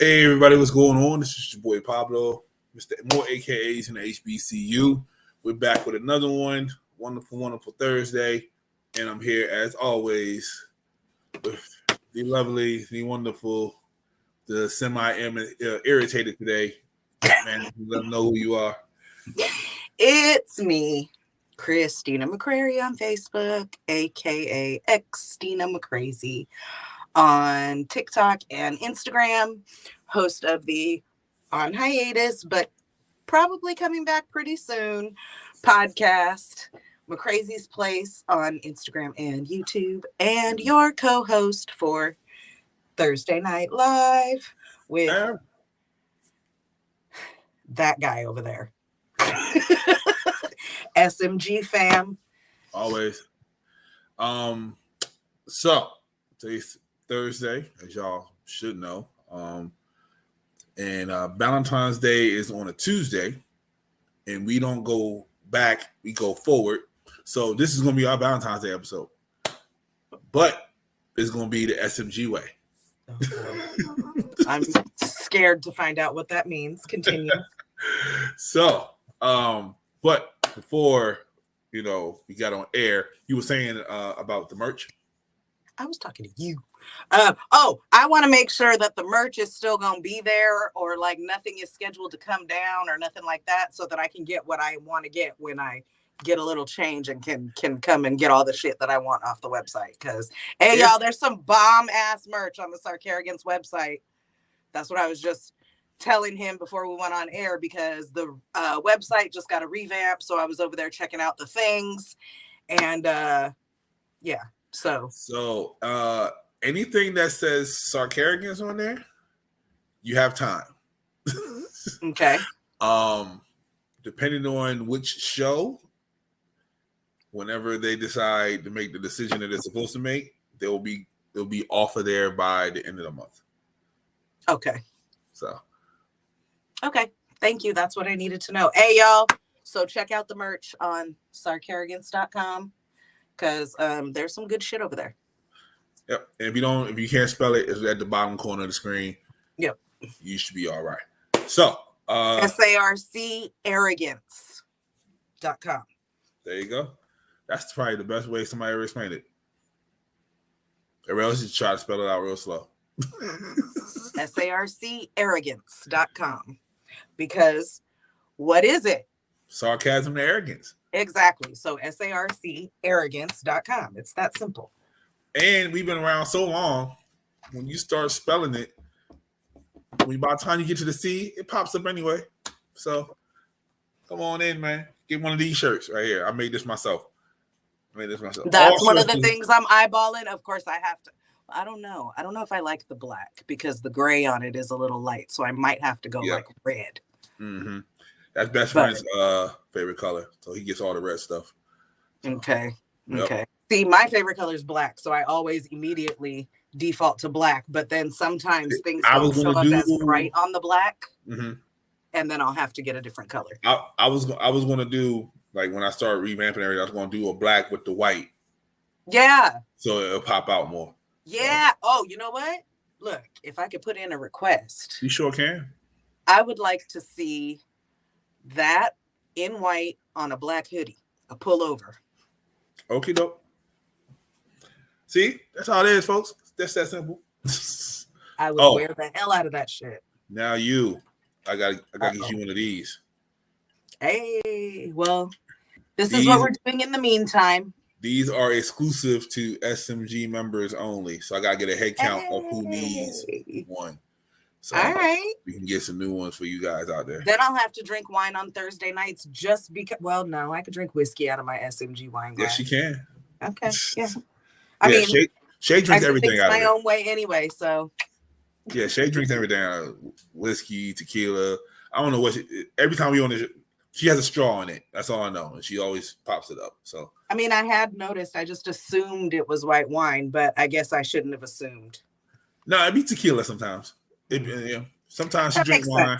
Hey everybody, what's going on? This is your boy Pablo, Mr. More AKAs in the HBCU. We're back with another one. Wonderful Thursday. And I'm here as always with the lovely, the wonderful, the semi-irritated today. Man, let them know who you are. It's me, Christina McCrary on Facebook, aka Xtina McCrazy on TikTok and Instagram, host of the on hiatus, but probably coming back pretty soon podcast, McCrazy's Place on Instagram and YouTube, and your co-host for Thursday Night Live with that guy over there. SMG fam. Always. So today's Thursday, as y'all should know. And Valentine's Day is on a Tuesday, and we don't go back, we go forward. So this is going to be our Valentine's Day episode. But it's going to be the SMG way. I'm scared to find out what that means. Continue. So, but before, we got on air, you were saying about the merch. I was talking to you. I want to make sure that the merch is still going to be there, or like nothing is scheduled to come down or nothing like that, so that I can get what I want to get when I get a little change and can come and get all the shit that I want off the website. Because, hey, y'all, there's some bomb-ass merch on the Sarkarigans website. That's what I was just telling him before we went on air, because the website just got a revamp, so I was over there checking out the things. And, yeah. So anything that says Sarkarigans on there, you have time. Okay. Depending on which show, whenever they decide to make the decision that they're supposed to make, they'll be off of there by the end of the month. Okay. So. Okay. Thank you. That's what I needed to know. Hey, y'all. So check out the merch on sarkarigans.com. Because there's some good shit over there. Yep. And if you can't spell it, it's at the bottom corner of the screen. Yep. You should be all right. So sarcarrogance.com. There you go. That's probably the best way somebody ever explained it. Everybody else just try to spell it out real slow. sarcarrogance.com. Because what is it? Sarcasm and arrogance. Exactly. So sarcarrogance.com. It's that simple. And we've been around so long, when you start spelling it, by the time you get to the C, it pops up anyway. So come on in, man. Get one of these shirts right here. I made this myself. That's one of the things I'm eyeballing. Of course, I have to. I don't know. I don't know if I like the black, because the gray on it is a little light. So I might have to go like red. Mm-hmm. That's best friend's favorite color. So he gets all the red stuff. Okay. Yep. Okay. See, my favorite color is black. So I always immediately default to black. But then sometimes things don't show up as bright on the black. Mm-hmm. And then I'll have to get a different color. I was going to do, like, when I started revamping everything, I was going to do a black with the white. Yeah. So it'll pop out more. Yeah. So. Oh, you know what? Look, if I could put in a request. You sure can. I would like to see that in white on a black hoodie, a pullover. Okie doke. See, that's all it is, folks. That's that simple. I would wear the hell out of that shit. Now I gotta get you one of these. Hey, well, this is what we're doing in the meantime. These are exclusive to SMG members only, so I gotta get a head count of who needs one. So all right, we can get some new ones for you guys out there. Then I'll have to drink wine on Thursday nights just because. Well, no, I could drink whiskey out of my SMG wine glass. Yes, you can. Okay, yeah. I mean, Shay drinks everything out of it. my own way anyway, so. Yeah, Shay drinks everything out of whiskey, tequila. I don't know what. Every time we on this, she has a straw in it. That's all I know, and she always pops it up. So. I mean, I had noticed. I just assumed it was white wine, but I guess I shouldn't have assumed. No, it'd be tequila sometimes. Sometimes she drinks wine.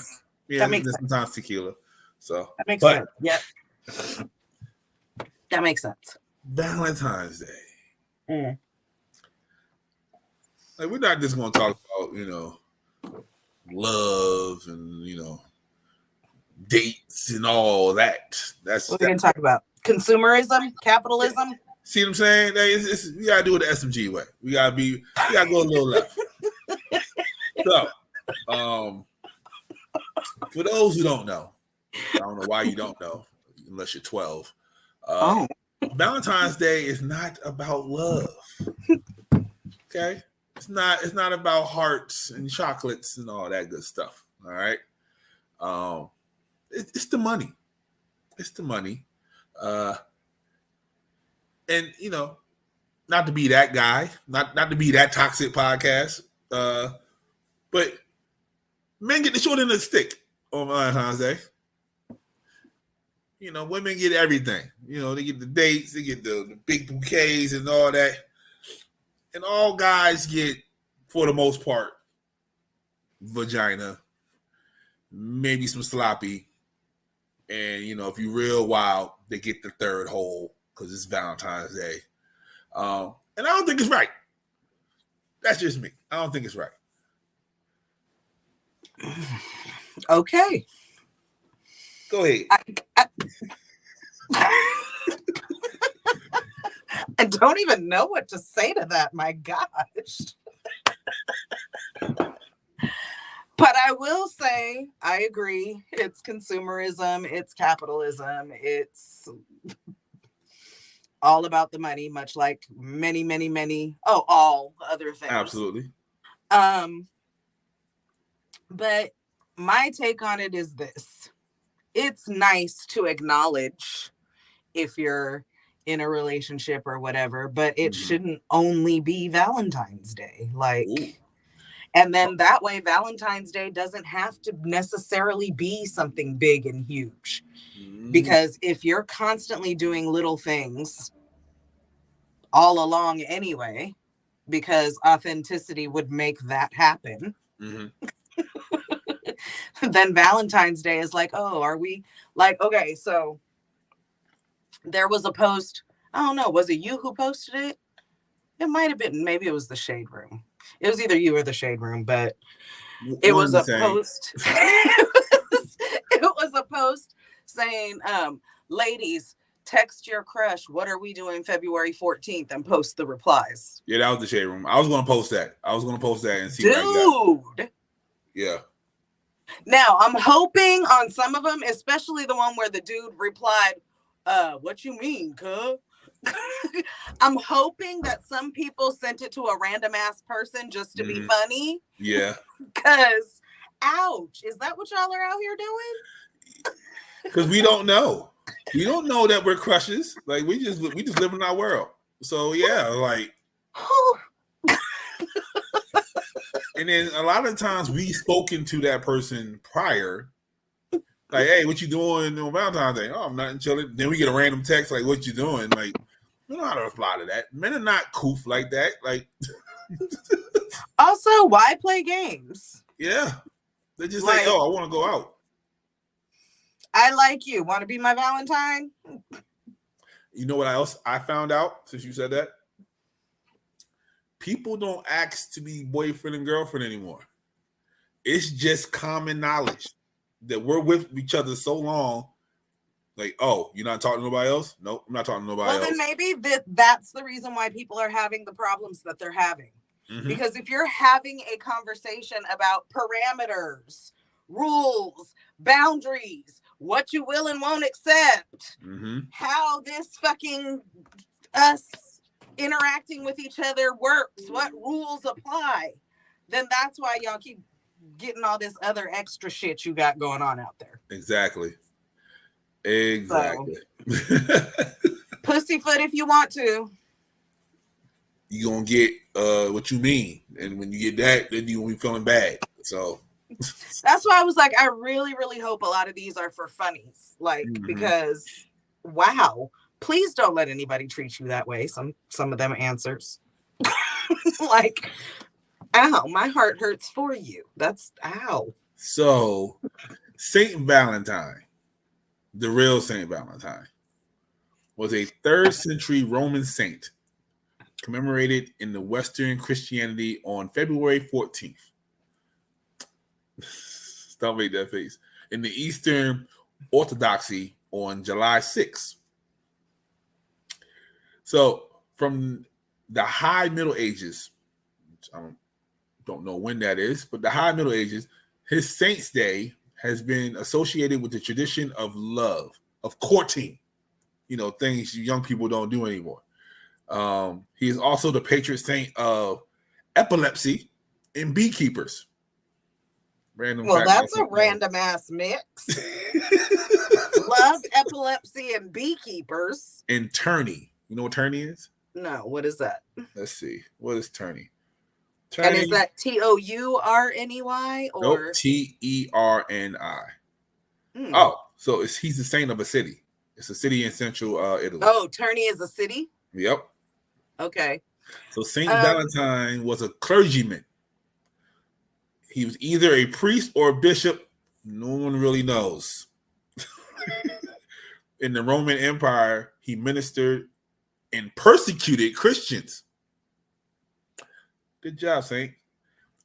Yeah, sometimes tequila. So that makes sense. Yeah, that makes sense. Valentine's Day. Like, we're not just going to talk about love and dates and all that. What are we gonna talk about? Consumerism, capitalism. See what I'm saying? We gotta do it the SMG way. We gotta go a little left. So, for those who don't know, I don't know why you don't know, unless you're 12. Valentine's Day is not about love. Okay, it's not about hearts and chocolates and all that good stuff. All right, it's the money. It's the money, and not to be that guy, not to be that toxic podcast, but men get the short end of the stick on Valentine's Day. Women get everything. They get the dates, they get the big bouquets and all that. And all guys get, for the most part, vagina, maybe some sloppy. And, if you're real wild, they get the third hole because it's Valentine's Day. And I don't think it's right. That's just me. I don't think it's right. Okay. Go ahead. I don't even know what to say to that. My gosh. But I will say, I agree. It's consumerism. It's capitalism. It's all about the money, much like many, all other things. Absolutely. But my take on it is this. It's nice to acknowledge if you're in a relationship or whatever, but it shouldn't only be Valentine's Day. And then that way Valentine's Day doesn't have to necessarily be something big and huge. Because if you're constantly doing little things all along anyway, because authenticity would make that happen, then Valentine's Day is like, oh, are we okay, so there was a post, I don't know, was it you who posted it? It might have been, maybe it was the Shade Room. It was either you or the Shade Room, but it was a post. It was a post saying, ladies, text your crush, what are we doing February 14th, and post the replies. Yeah, that was the Shade Room. I was going to post that. And see Dude. Yeah. Now, I'm hoping on some of them, especially the one where the dude replied, what you mean, cuz? I'm hoping that some people sent it to a random ass person just to be funny. Yeah. Because, ouch, is that what y'all are out here doing? Because we don't know. We don't know that we're crushes. Like we just live in our world. So yeah, like. And then a lot of times we've spoken to that person prior. Like, hey, what you doing on Valentine's Day? Oh, I'm not chilling. Then we get a random text like, what you doing? Like, we don't know how to reply to that. Men are not coof like that. Like, also, why play games? Yeah. They're just like, oh, I want to go out. I like you. Want to be my Valentine? You know what else I found out since you said that? People don't ask to be boyfriend and girlfriend anymore. It's just common knowledge that we're with each other so long. Like, oh, you're not talking to nobody else? Nope, I'm not talking to nobody else. Well, then maybe that's the reason why people are having the problems that they're having. Mm-hmm. Because if you're having a conversation about parameters, rules, boundaries, what you will and won't accept, how this fucking us interacting with each other works, what rules apply, then that's why y'all keep getting all this other extra shit you got going on out there. Exactly. So, pussyfoot if you want to. You gonna get what you mean, and when you get that, then you gonna be feeling bad. So that's why I was like, I really, really hope a lot of these are for funnies, like because wow, please don't let anybody treat you that way. Some of them answers, like, ow, my heart hurts for you. That's ow. So, Saint Valentine, the real Saint Valentine, was a 3rd century Roman saint commemorated in the Western Christianity on February 14th. Don't make that face. In the Eastern Orthodoxy on July 6th. So from the High Middle Ages, I don't know when that is, but the High Middle Ages, his Saint's Day has been associated with the tradition of love, of courting, things young people don't do anymore. He is also the patron saint of epilepsy and beekeepers. Random well, that's a random ass mix. Love, epilepsy, and beekeepers. And tourney. You know what tourney is? No, what is that? Let's see. What is tourney? And is that Tourney or? Nope, Terni. Oh, so he's the saint of a city. It's a city in central Italy. Oh, Tourney is a city? Yep. Okay. So Saint Valentine was a clergyman. He was either a priest or a bishop. No one really knows. In the Roman Empire, he ministered and persecuted Christians. Good job, Saint.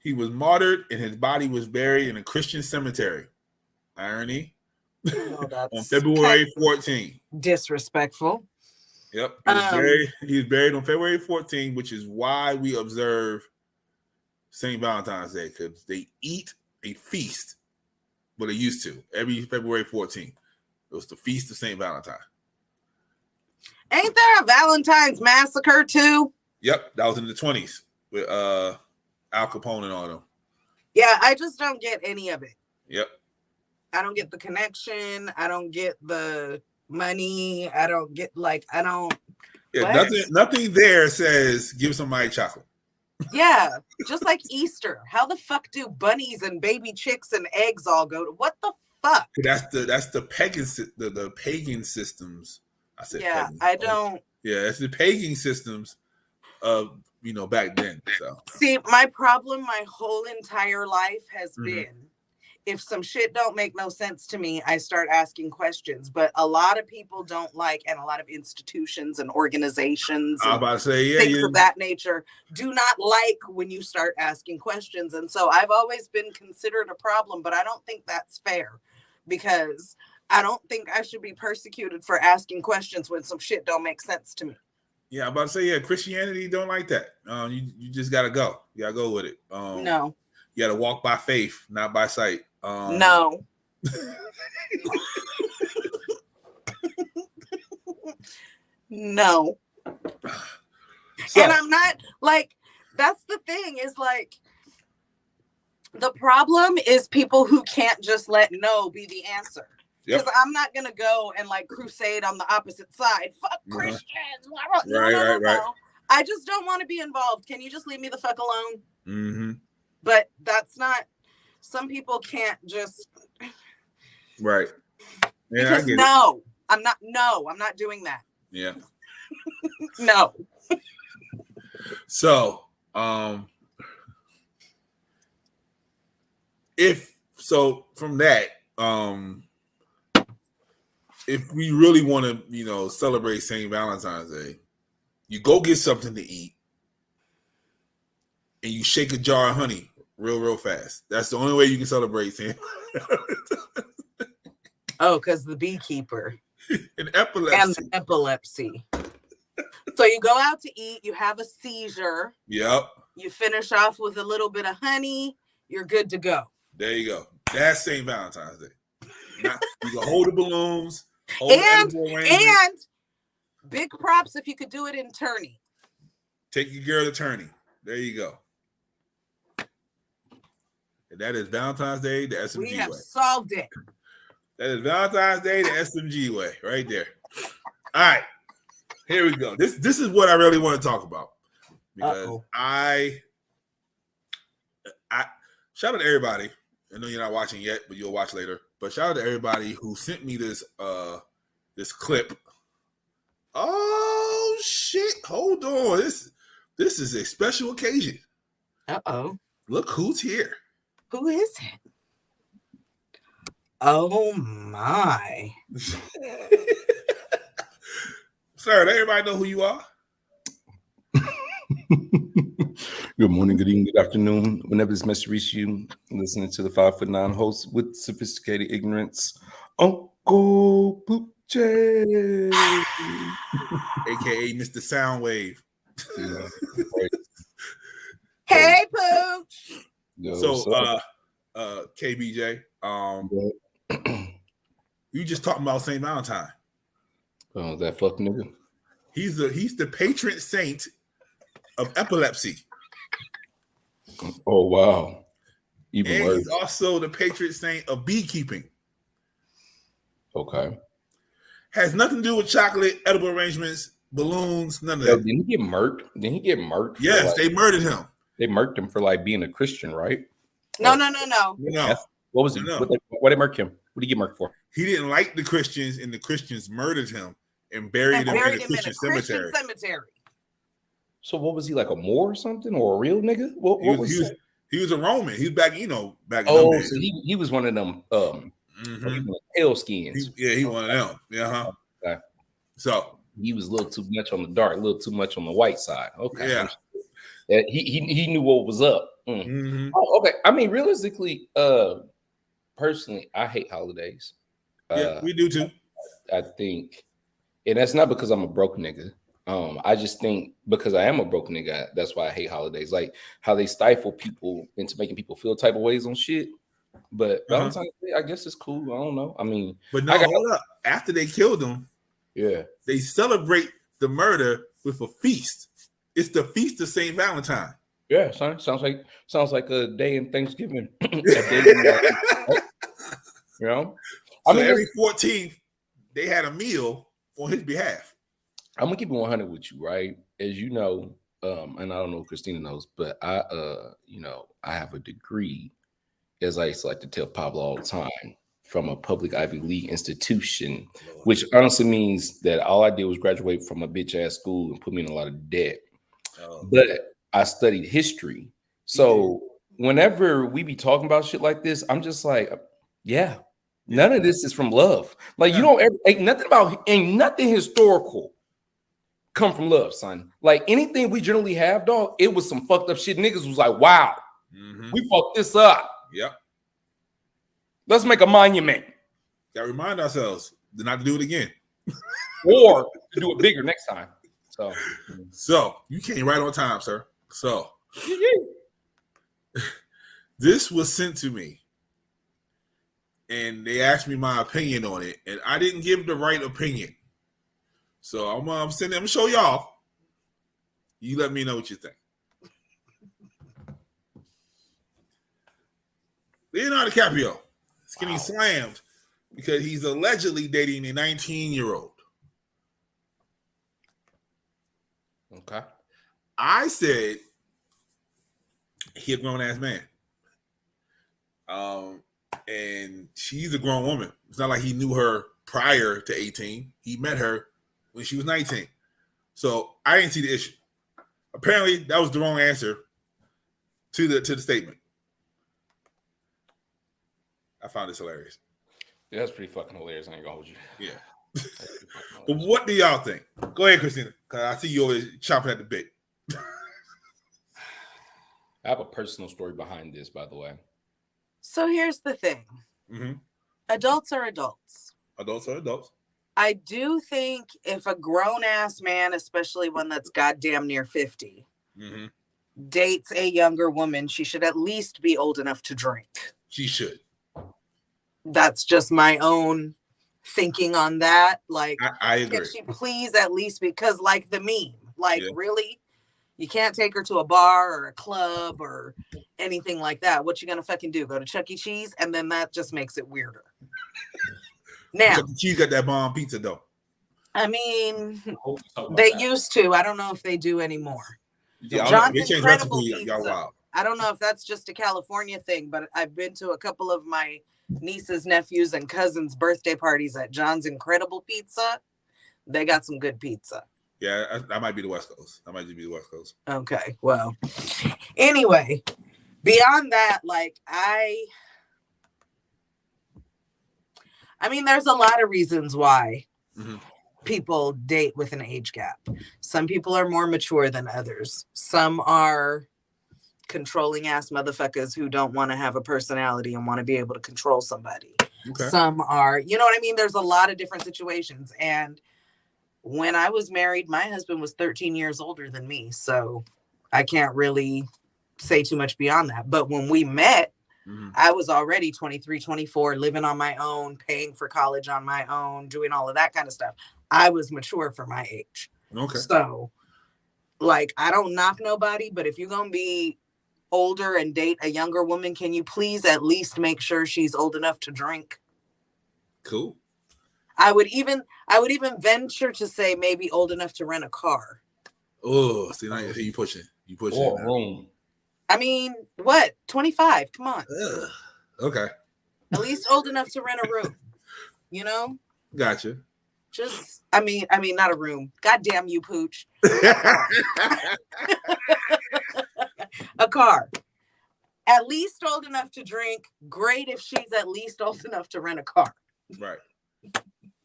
He was martyred and his body was buried in a Christian cemetery. Irony. On February 14th. Disrespectful. Yep. He was buried on February 14th, which is why we observe St. Valentine's Day, because they eat a feast. Well, they used to every February 14th. It was the feast of St. Valentine. Ain't there a Valentine's massacre too? Yep, that was in the 20s with Al Capone and all them. Yeah, I just don't get any of it. Yep. I don't get the connection. I don't get the money. I don't get Yeah, nothing there says give somebody chocolate. Yeah, just like Easter. How the fuck do bunnies and baby chicks and eggs all go to? What the fuck? That's the pagan the pagan systems. I said yeah, pagan. I don't. Yeah, it's the pagan systems of back then. So see, my problem my whole entire life has been if some shit don't make no sense to me, I start asking questions. But a lot of people don't like, and a lot of institutions and organizations and things of that nature do not like when you start asking questions. And so I've always been considered a problem, but I don't think that's fair because I don't think I should be persecuted for asking questions when some shit don't make sense to me. Yeah, I'm about to say, Christianity don't like that. You just gotta go. You gotta go with it. No. You gotta walk by faith, not by sight. No. No. So, and I'm not that's the thing is the problem is people who can't just let no be the answer. Because I'm not going to go and crusade on the opposite side. Fuck Christians. Right. I just don't want to be involved. Can you just leave me the fuck alone? Mm-hmm. But that's not, some people can't just. Right. Yeah, because I'm not doing that. Yeah. No. So, from that, if we really want to, celebrate St. Valentine's Day, you go get something to eat and you shake a jar of honey real fast. That's the only way you can celebrate St. Oh, because the beekeeper. And epilepsy. So you go out to eat, you have a seizure. Yep. You finish off with a little bit of honey, you're good to go. There you go. That's St. Valentine's Day. You can hold the balloons. And big props if you could do it in tourney. Take your girl to tourney. There you go. And that is Valentine's Day the SMG way. We have solved it. That is Valentine's Day the SMG way, right there. All right, here we go. This is what I really want to talk about because I shout out to everybody. I know you're not watching yet, but you'll watch later. But shout out to everybody who sent me this clip. Oh shit! Hold on. This is a special occasion. Look who's here. Who is it? Oh my. Sir, let everybody know who you are. Good morning, good evening, good afternoon. Whenever this message reaches you, listening to the 5'9" host with sophisticated ignorance, Uncle Poop J. AKA Mr. Soundwave. Hey, Pooch. Yo, So, KBJ, you just talking about St. Valentine. Oh, that fuck nigga. He's the patron saint of epilepsy. Oh wow. Even And worse. he's also the patron saint of beekeeping. Okay. Has nothing to do with chocolate, edible arrangements, balloons, none of Yo, that. didn't he get murked? Didn't he get murked? Yes, they murdered him. They murked him for like being a Christian, right? No. What was it? No. What they murk him? What did he get murked for? He didn't like the Christians, and the Christians murdered him and buried him in a Christian cemetery. So what was he, like a Moor or something, or a real nigga? What was he was a Roman. He was back in so days. he was one of them pale skins. He one of them. Yeah. Okay. So he was a little too much on the dark, a little too much on the white side. Okay. Yeah. He knew what was up. Oh, okay. I mean, realistically, personally, I hate holidays. Yeah, we do too. I think, and that's not because I'm a broke nigga. I just think because I am a broke nigga, that's why I hate holidays. Like how they stifle people into making people feel type of ways on shit. But Valentine's Day, I guess it's cool. I don't know. I mean, but no, hold up. After they killed him, they celebrate the murder with a feast. It's the feast of St. Valentine. Yeah, son. Sounds like a day in Thanksgiving. You know, I mean, every 14th they had a meal on his behalf. I'm gonna keep it 100 with you, right? As you know, and I don't know if Christina knows, but I have a degree, as I used to like to tell Pablo all the time, from a public Ivy League institution, which honestly means that all I did was graduate from a bitch ass school and put me in a lot of debt. But I studied history, so whenever we be talking about shit like this, I'm just like, yeah, none of this is from love. Like you don't ever ain't nothing historical come from love, son. Like anything we generally have, dog, it was some fucked up shit. Niggas was like, wow, we fucked this up. Yep. Let's make a monument. Gotta remind ourselves not to do it again. Or to do it bigger next time. So you came right on time, sir. So this was sent to me. And they asked me my opinion on it. And I didn't give the right opinion. So I'm gonna show y'all. You let me know what you think. Leonardo DiCaprio is getting slammed because he's allegedly dating a 19-year-old. Okay. I said he a grown-ass man. And she's a grown woman. It's not like he knew her prior to 18. He met her when she was 19. So I didn't see the issue. Apparently, that was the wrong answer to the statement. I found this hilarious. Yeah, that's pretty fucking hilarious. I ain't gonna hold you. Yeah. But what do y'all think? Go ahead, Christina, because I see you always chomping at the bit. I have a personal story behind this, by the way. So here's the thing. Adults are adults. Adults are adults. I do think if a grown-ass man, especially one that's goddamn near 50, dates a younger woman, she should at least be old enough to drink. She should. That's just my own thinking on that. Like, I agree. Can she please at least, because like the meme, like really? You can't take her to a bar or a club or anything like that. What you gonna fucking do? Go to Chuck E. Cheese? And then that just makes it weirder. Now, Chuck E. Cheese got that bomb pizza though. I mean, they used to. I don't know if they do anymore. Yeah, John's Incredible Pizza. I don't know if that's just a California thing, but I've been to a couple of my nieces, nephews, and cousins' birthday parties at John's Incredible Pizza. They got some good pizza. Yeah, that might be the West Coast. That might just be the West Coast. Okay, well, anyway, beyond that, like I mean, there's a lot of reasons why people date with an age gap. Some people are more mature than others. Some are controlling ass motherfuckers who don't want to have a personality and want to be able to control somebody. Okay. Some are, you know what I mean? There's a lot of different situations. And when I was married, my husband was 13 years older than me. So I can't really say too much beyond that. But when we met, I was already 23, 24, living on my own, paying for college on my own, doing all of that kind of stuff. I was mature for my age. Okay. So, like, I don't knock nobody, but if you're going to be older and date a younger woman, can you please at least make sure she's old enough to drink? Cool. I would even venture to say maybe old enough to rent a car. Oh, see, now you pushing. You pushing. Or room. I mean, what? 25. Come on. Okay. At least old enough to rent a room. You know? Gotcha. Just, I mean, not a room. God damn you, Pooch. A car. At least old enough to drink. Great if she's at least old enough to rent a car. Right.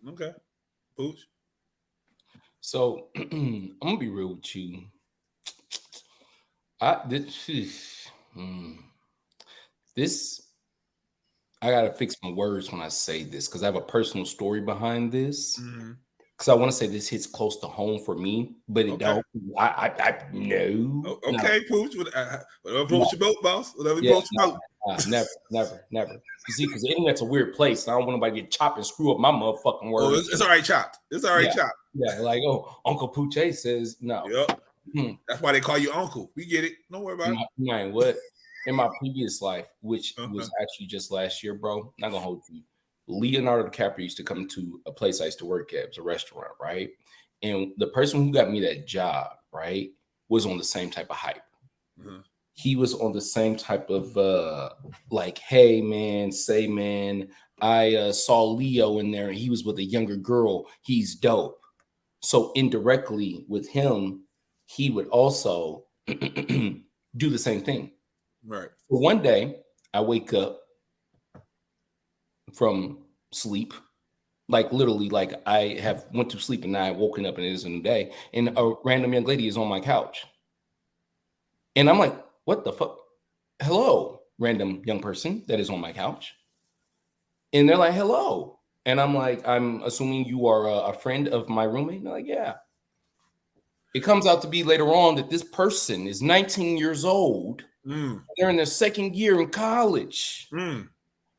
Okay. Pooch. So I'm gonna be real with you. This I gotta fix my words when I say this because I have a personal story behind this. Because I want to say this hits close to home for me, but it don't. I no. Okay, no. Pooch. Whatever floats your boat, boss. Whatever floats your boat. Never. You see, because the internet's a weird place. And I don't want nobody to get chopped and screw up my motherfucking words. Oh, it's already chopped. It's already chopped. Yeah, like, oh, Uncle Pooch says no. Yep. That's why they call you Uncle. We get it. Don't worry about it. Man, what? In my previous life, which was actually just last year, bro, not gonna hold you. Leonardo DiCaprio used to come to a place I used to work at. It was a restaurant, right? And the person who got me that job, right, was on the same type of hype. He was on the same type of like, hey man, I saw Leo in there and he was with a younger girl. He's dope. So indirectly with him, he would also do the same thing. Right. So one day I wake up from sleep, like literally, like I have went to sleep and I woken up and it is a new day, and a random young lady is on my couch, and I'm like, "What the fuck? Hello, random young person that is on my couch," and they're like, "Hello," and I'm like, "I'm assuming you are a friend of my roommate." And they're like, "Yeah." It comes out to be later on that this person is 19 years old. They're in their second year in college. And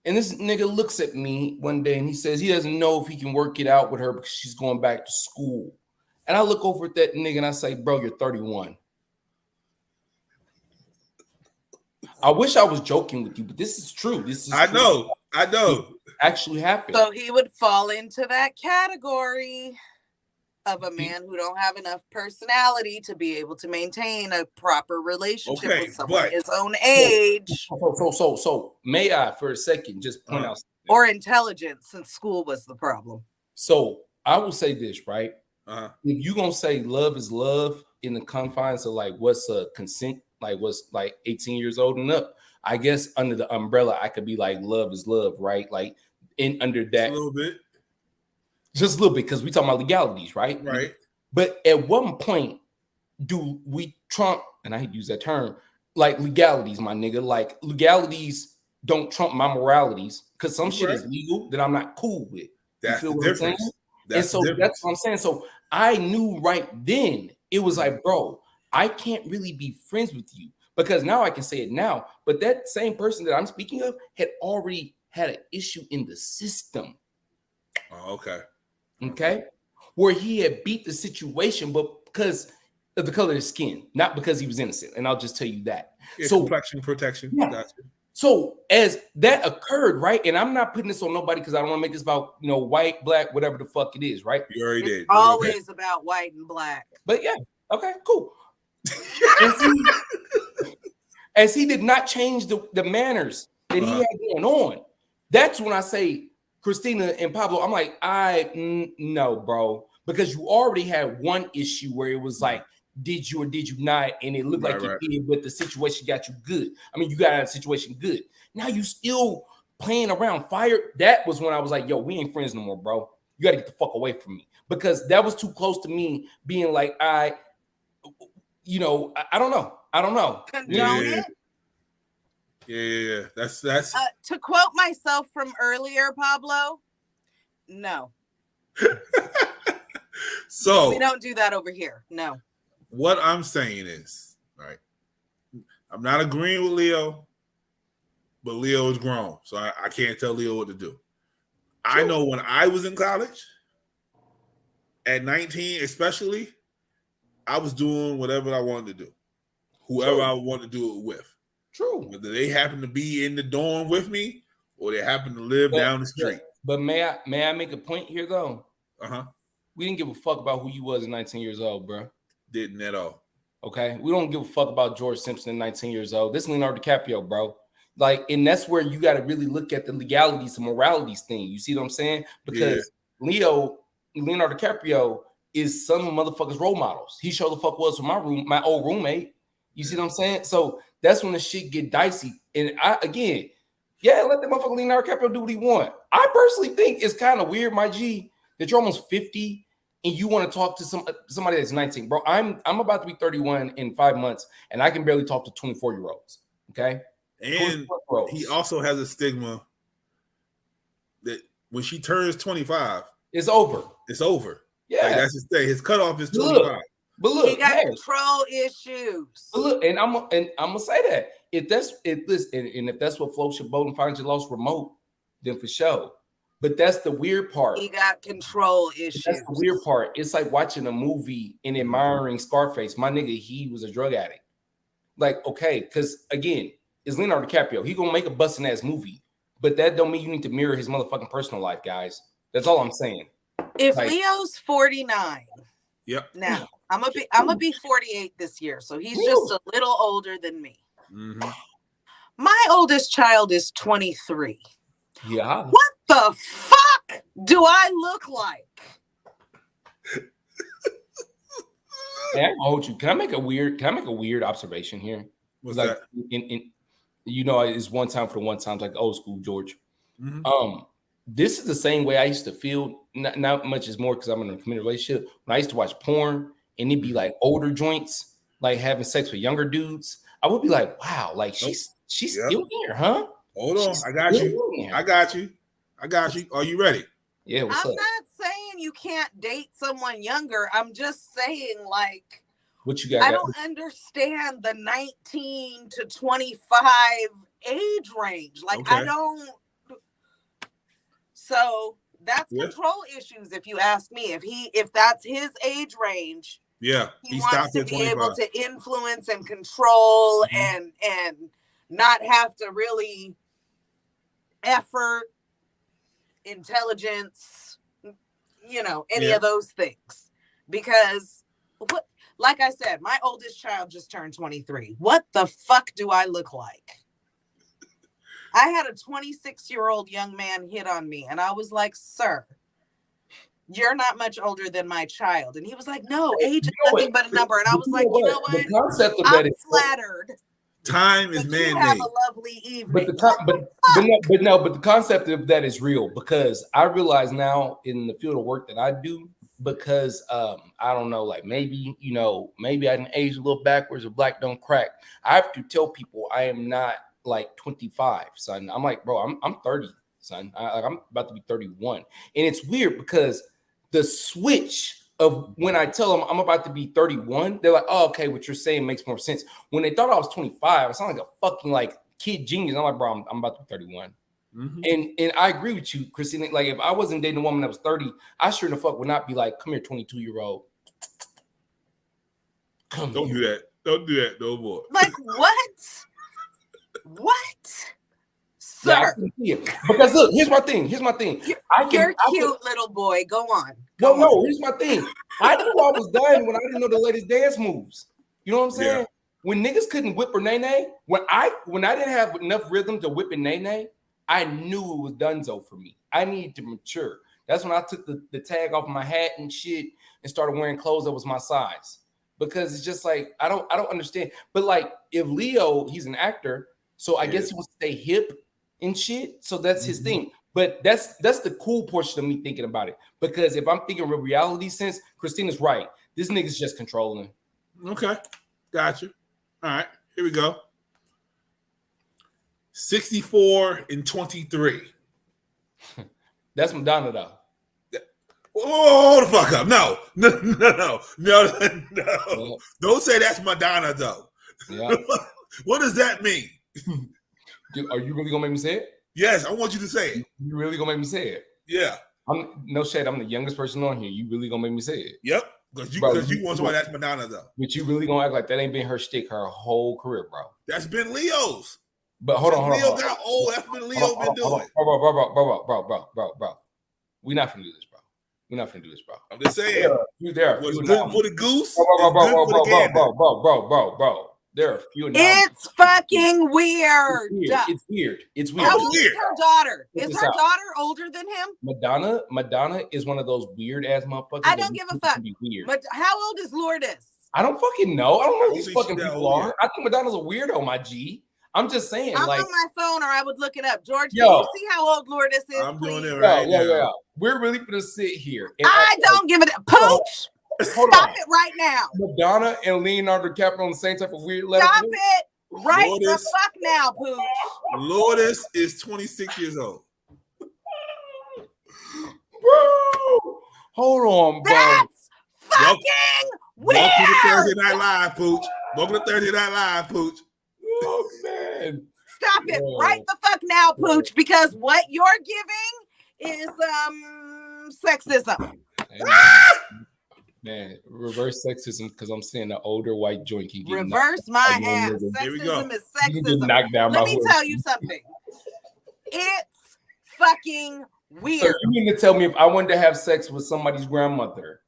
this nigga looks at me one day and he says he doesn't know if he can work it out with her because she's going back to school. And I look over at that nigga and I say, bro, you're 31. I wish I was joking with you, but this is true. This is I true. know. It actually happened. So he would fall into that category of a man who don't have enough personality to be able to maintain a proper relationship with someone his own age. So may I for a second just point out something? Or intelligence, since school was the problem. So I will say this, right? If you're gonna say love is love in the confines of like what's a consent, like what's like 18 years old and up, I guess under the umbrella I could be like love is love, right? Like in under that a little bit. Just a little bit, because we talking about legalities, right? Right. But at one point, do we trump, and I hate to use that term, like legalities, my nigga. Like legalities don't trump my moralities, because some shit is legal that I'm not cool with. That's you feel the difference. That's what I'm saying. So I knew right then, it was like, bro, I can't really be friends with you, because now I can say it now, but that same person that I'm speaking of had already had an issue in the system. Oh, okay. Okay, where he had beat the situation, but because of the color of his skin, not because he was innocent. And I'll just tell you that. Yeah, so complexion protection. Yeah. Gotcha. So as that occurred, right, and I'm not putting this on nobody because I don't want to make this about white, black, whatever the fuck it is, right? You already did. It's always about white and black. But yeah, okay, cool. as he did not change the manners that he had going on, that's when I say, Christina and Pablo, I'm like, no, bro, because you already had one issue where it was like, did you or did you not? And it looked like you did, but the situation got you good. I mean, you got out of the situation good. Now you still playing around fire. That was when I was like, yo, we ain't friends no more, bro. You got to get the fuck away from me, because that was too close to me being like, I don't know. I don't know. Condone it. Yeah. That's To quote myself from earlier, Pablo, no. So we don't do that over here. No. What I'm saying is, right, I'm not agreeing with Leo, but Leo is grown, so I can't tell Leo what to do. I know when I was in college, at 19 especially, I was doing whatever I wanted to do, whoever I wanted to do it with. True. Whether they happen to be in the dorm with me or they happen to live down the street. But may I make a point here though? Uh-huh. We didn't give a fuck about who you was at 19 years old, bro. Didn't at all. Okay, we don't give a fuck about George Simpson at 19 years old. This is Leonardo DiCaprio, bro. Like, and that's where you got to really look at the legalities and moralities thing. You see what I'm saying? Because Leonardo DiCaprio is some motherfuckers' role models. He sure the fuck was for my old roommate. You see what I'm saying? So that's when the shit get dicey. And let the motherfucker Leonardo DiCaprio do what he want. I personally think it's kind of weird, my G, that you're almost 50 and you want to talk to somebody that's 19. Bro, I'm about to be 31 in 5 months, and I can barely talk to 24-year-olds. Okay. And he also has a stigma that when she turns 25, it's over. It's over. Yeah. Like, that's his thing. His cutoff is 25. But look, he got control issues. But look, and I'm gonna say that if that's what floats your boat and finds your lost remote, then for sure. But that's the weird part. He got control issues. That's the weird part. It's like watching a movie and admiring Scarface. My nigga, he was a drug addict. Like, okay, because again, it's Leonardo DiCaprio. He gonna make a busting ass movie, but that don't mean you need to mirror his motherfucking personal life, guys. That's all I'm saying. If Leo's 49, yep. Now I'm gonna be 48 this year, so he's just a little older than me. Mm-hmm. My oldest child is 23. Yeah. What the fuck do I look like? Hey, I hold you. Can I make a weird observation here? What's like, that? It's one time for the one time, like old school George. Mm-hmm. This is the same way I used to feel. Not much is more because I'm in a committed relationship. When I used to watch porn and it'd be like older joints, like having sex with younger dudes, I would be like, wow, like she's still here, huh? Hold on, I got you. Are you ready? Yeah, what's up? I'm not saying you can't date someone younger. I'm just saying, like, what you got? I don't understand the 19 to 25 age range. Like, okay. I don't. So that's control issues, if you ask me. If that's his age range, he wants to be able to influence and control and not have to really effort, intelligence, any of those things. Because like I said, my oldest child just turned 23. What the fuck do I look like? I had a 26-year-old young man hit on me, and I was like, sir, you're not much older than my child. And he was like, no, age is nothing but a number. And I was like, you know what? The concept of I'm flattered. Time is man-made. You have a lovely evening. But the concept of that is real, because I realize now in the field of work that I do, because I don't know, like maybe I didn't age a little backwards or black don't crack. I have to tell people I am not like 25, son. I'm like, bro, I'm 30, son. I'm about to be 31. And it's weird because the switch of when I tell them I'm about to be 31, they're like, oh, okay, what you're saying makes more sense. When they thought I was 25, I sound like a fucking like kid genius. I'm like, bro, I'm about to be 31. Mm-hmm. And I agree with you, Christina. Like, if I wasn't dating a woman that was 30, I sure the fuck would not be like, come here, 22-year-old. Don't do that. Don't do that, no more. Like, what? Sir. Yeah, because look, here's my thing. You're cute, little boy. Go on. No, here's my thing. I knew I was dying when I didn't know the latest dance moves. You know what I'm saying? Yeah. When niggas couldn't whip her nay-nay, when I didn't have enough rhythm to whip a nay-nay, I knew it was donezo for me. I needed to mature. That's when I took the tag off my hat and shit and started wearing clothes that was my size. Because it's just like, I don't understand. But like, if Leo, he's an actor, so I guess he wants to stay hip and shit. So that's his thing. But that's the cool portion of me thinking about it. Because if I'm thinking real reality sense, Christina's right. This nigga's just controlling. Okay. Gotcha. All right, here we go. 64-23. That's Madonna though. Oh, hold the fuck up. No. Yeah. Don't say that's Madonna, though. Yeah. What does that mean? Are you really gonna make me say it? Yes, I want you to say it. You really gonna make me say it? Yeah. No shade. I'm the youngest person on here. You really gonna make me say it? Yep. Because you want somebody that's Madonna, though. But you really gonna act like that ain't been her shtick her whole career, bro. That's been Leo's. But hold on. Leo got old. That's what Leo been doing. Bro. We're not finna do this, bro. We're not finna do this, bro. I'm just saying. There are What's few good for the goose? Bro. There are a few. It's fucking weird. It's weird. How old is her daughter? Is her daughter older than him? Madonna is one of those weird ass motherfuckers. I don't give a fuck. But how old is Lourdes? I don't fucking know. I don't know who these fucking people are. I think Madonna's a weirdo, my G. I'm just saying. I'm like, on my phone, or I would look it up. George, can you see how old Lourdes is? I'm doing it right now. Yeah. We're really gonna sit here. I don't give it. Pooch, stop it right now. Madonna and Leonardo DiCaprio on the same type of weird level. Stop it right the fuck now, Pooch. Lourdes is 26 years old. Bro, hold on, bro. That's fucking weird. Welcome to Thursday Night Live, Pooch. Welcome to Thursday Night Live, Pooch. Oh man. Stop it right the fuck now, Pooch, because what you're giving is sexism. Man, reverse sexism because I'm seeing an older white joint can get reverse my ass. Sexism is sexism. Let me tell you something. It's fucking weird. So you mean to tell me if I wanted to have sex with somebody's grandmother,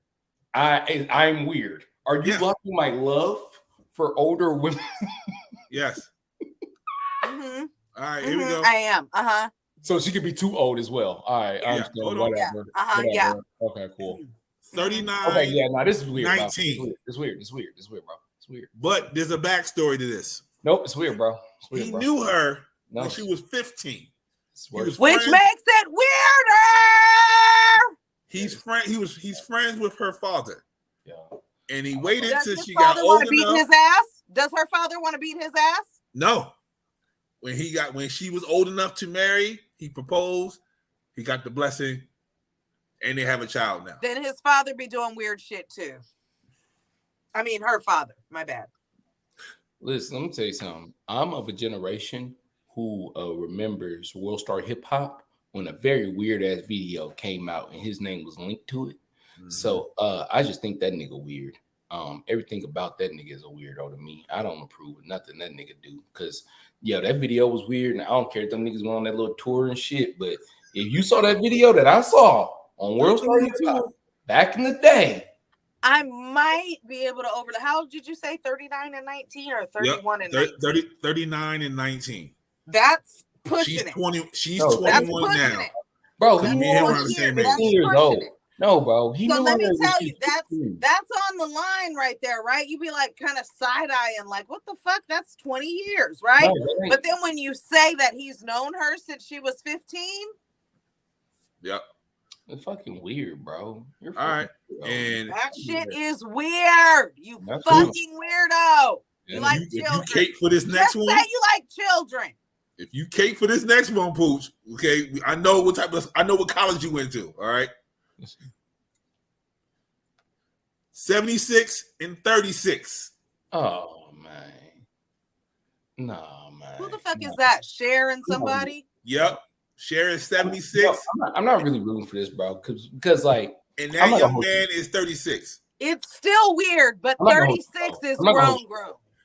I'm weird? Are you blocking my love for older women? Yes. Mm-hmm. All right, here we go. I am. So she could be too old as well. All right, I understand. Whatever. Yeah. Okay, cool. 39. Okay, yeah, no, this is weird. 19. Bro. It's weird, bro. It's weird. But there's a backstory to this. Nope, it's weird, bro. It's weird, he bro. knew her when she was 15. Which makes it weirder. He's friends with her father. Yeah. And he waited till she got old enough. Beat his ass? Does her father want to beat his ass? No. When she was old enough to marry, he proposed. He got the blessing, and they have a child now. Then his father be doing weird shit too. I mean, her father. My bad. Listen, let me tell you something. I'm of a generation who remembers World Star Hip Hop when a very weird ass video came out and his name was linked to it. Mm-hmm. So I just think that nigga weird. Everything about that nigga is a weirdo to me. I don't approve of nothing that nigga do because that video was weird, and I don't care if them niggas went on that little tour and shit. But if you saw that video that I saw on World Star Hip Hop back in the day, I might be able to how old did you say? 39 and 19 or 31 and 19? 39 and 19. That's pushing it. She's 21 now. Bro, me and him are the same age. Years old. No, bro. So let me tell you, that's on the line right there, right? You be like kind of side-eyeing, like, what the fuck? That's 20 years, right? No, but then when you say that he's known her since she was 15. Yep. It's fucking weird, bro. You're all right. Weird. And that shit is weird. You fucking weirdo. You like children. If you cake for this next one. Say you like children. If you cake for this next one, Pooch, okay, I know what college you went to, all right? 76 and 36. Oh man. No, man. Who the fuck is that? Sharon somebody? Yep. Sharon 76. I'm not really rooting for this, bro. Because like, and that young man is 36. It's still weird, but 36 is grown.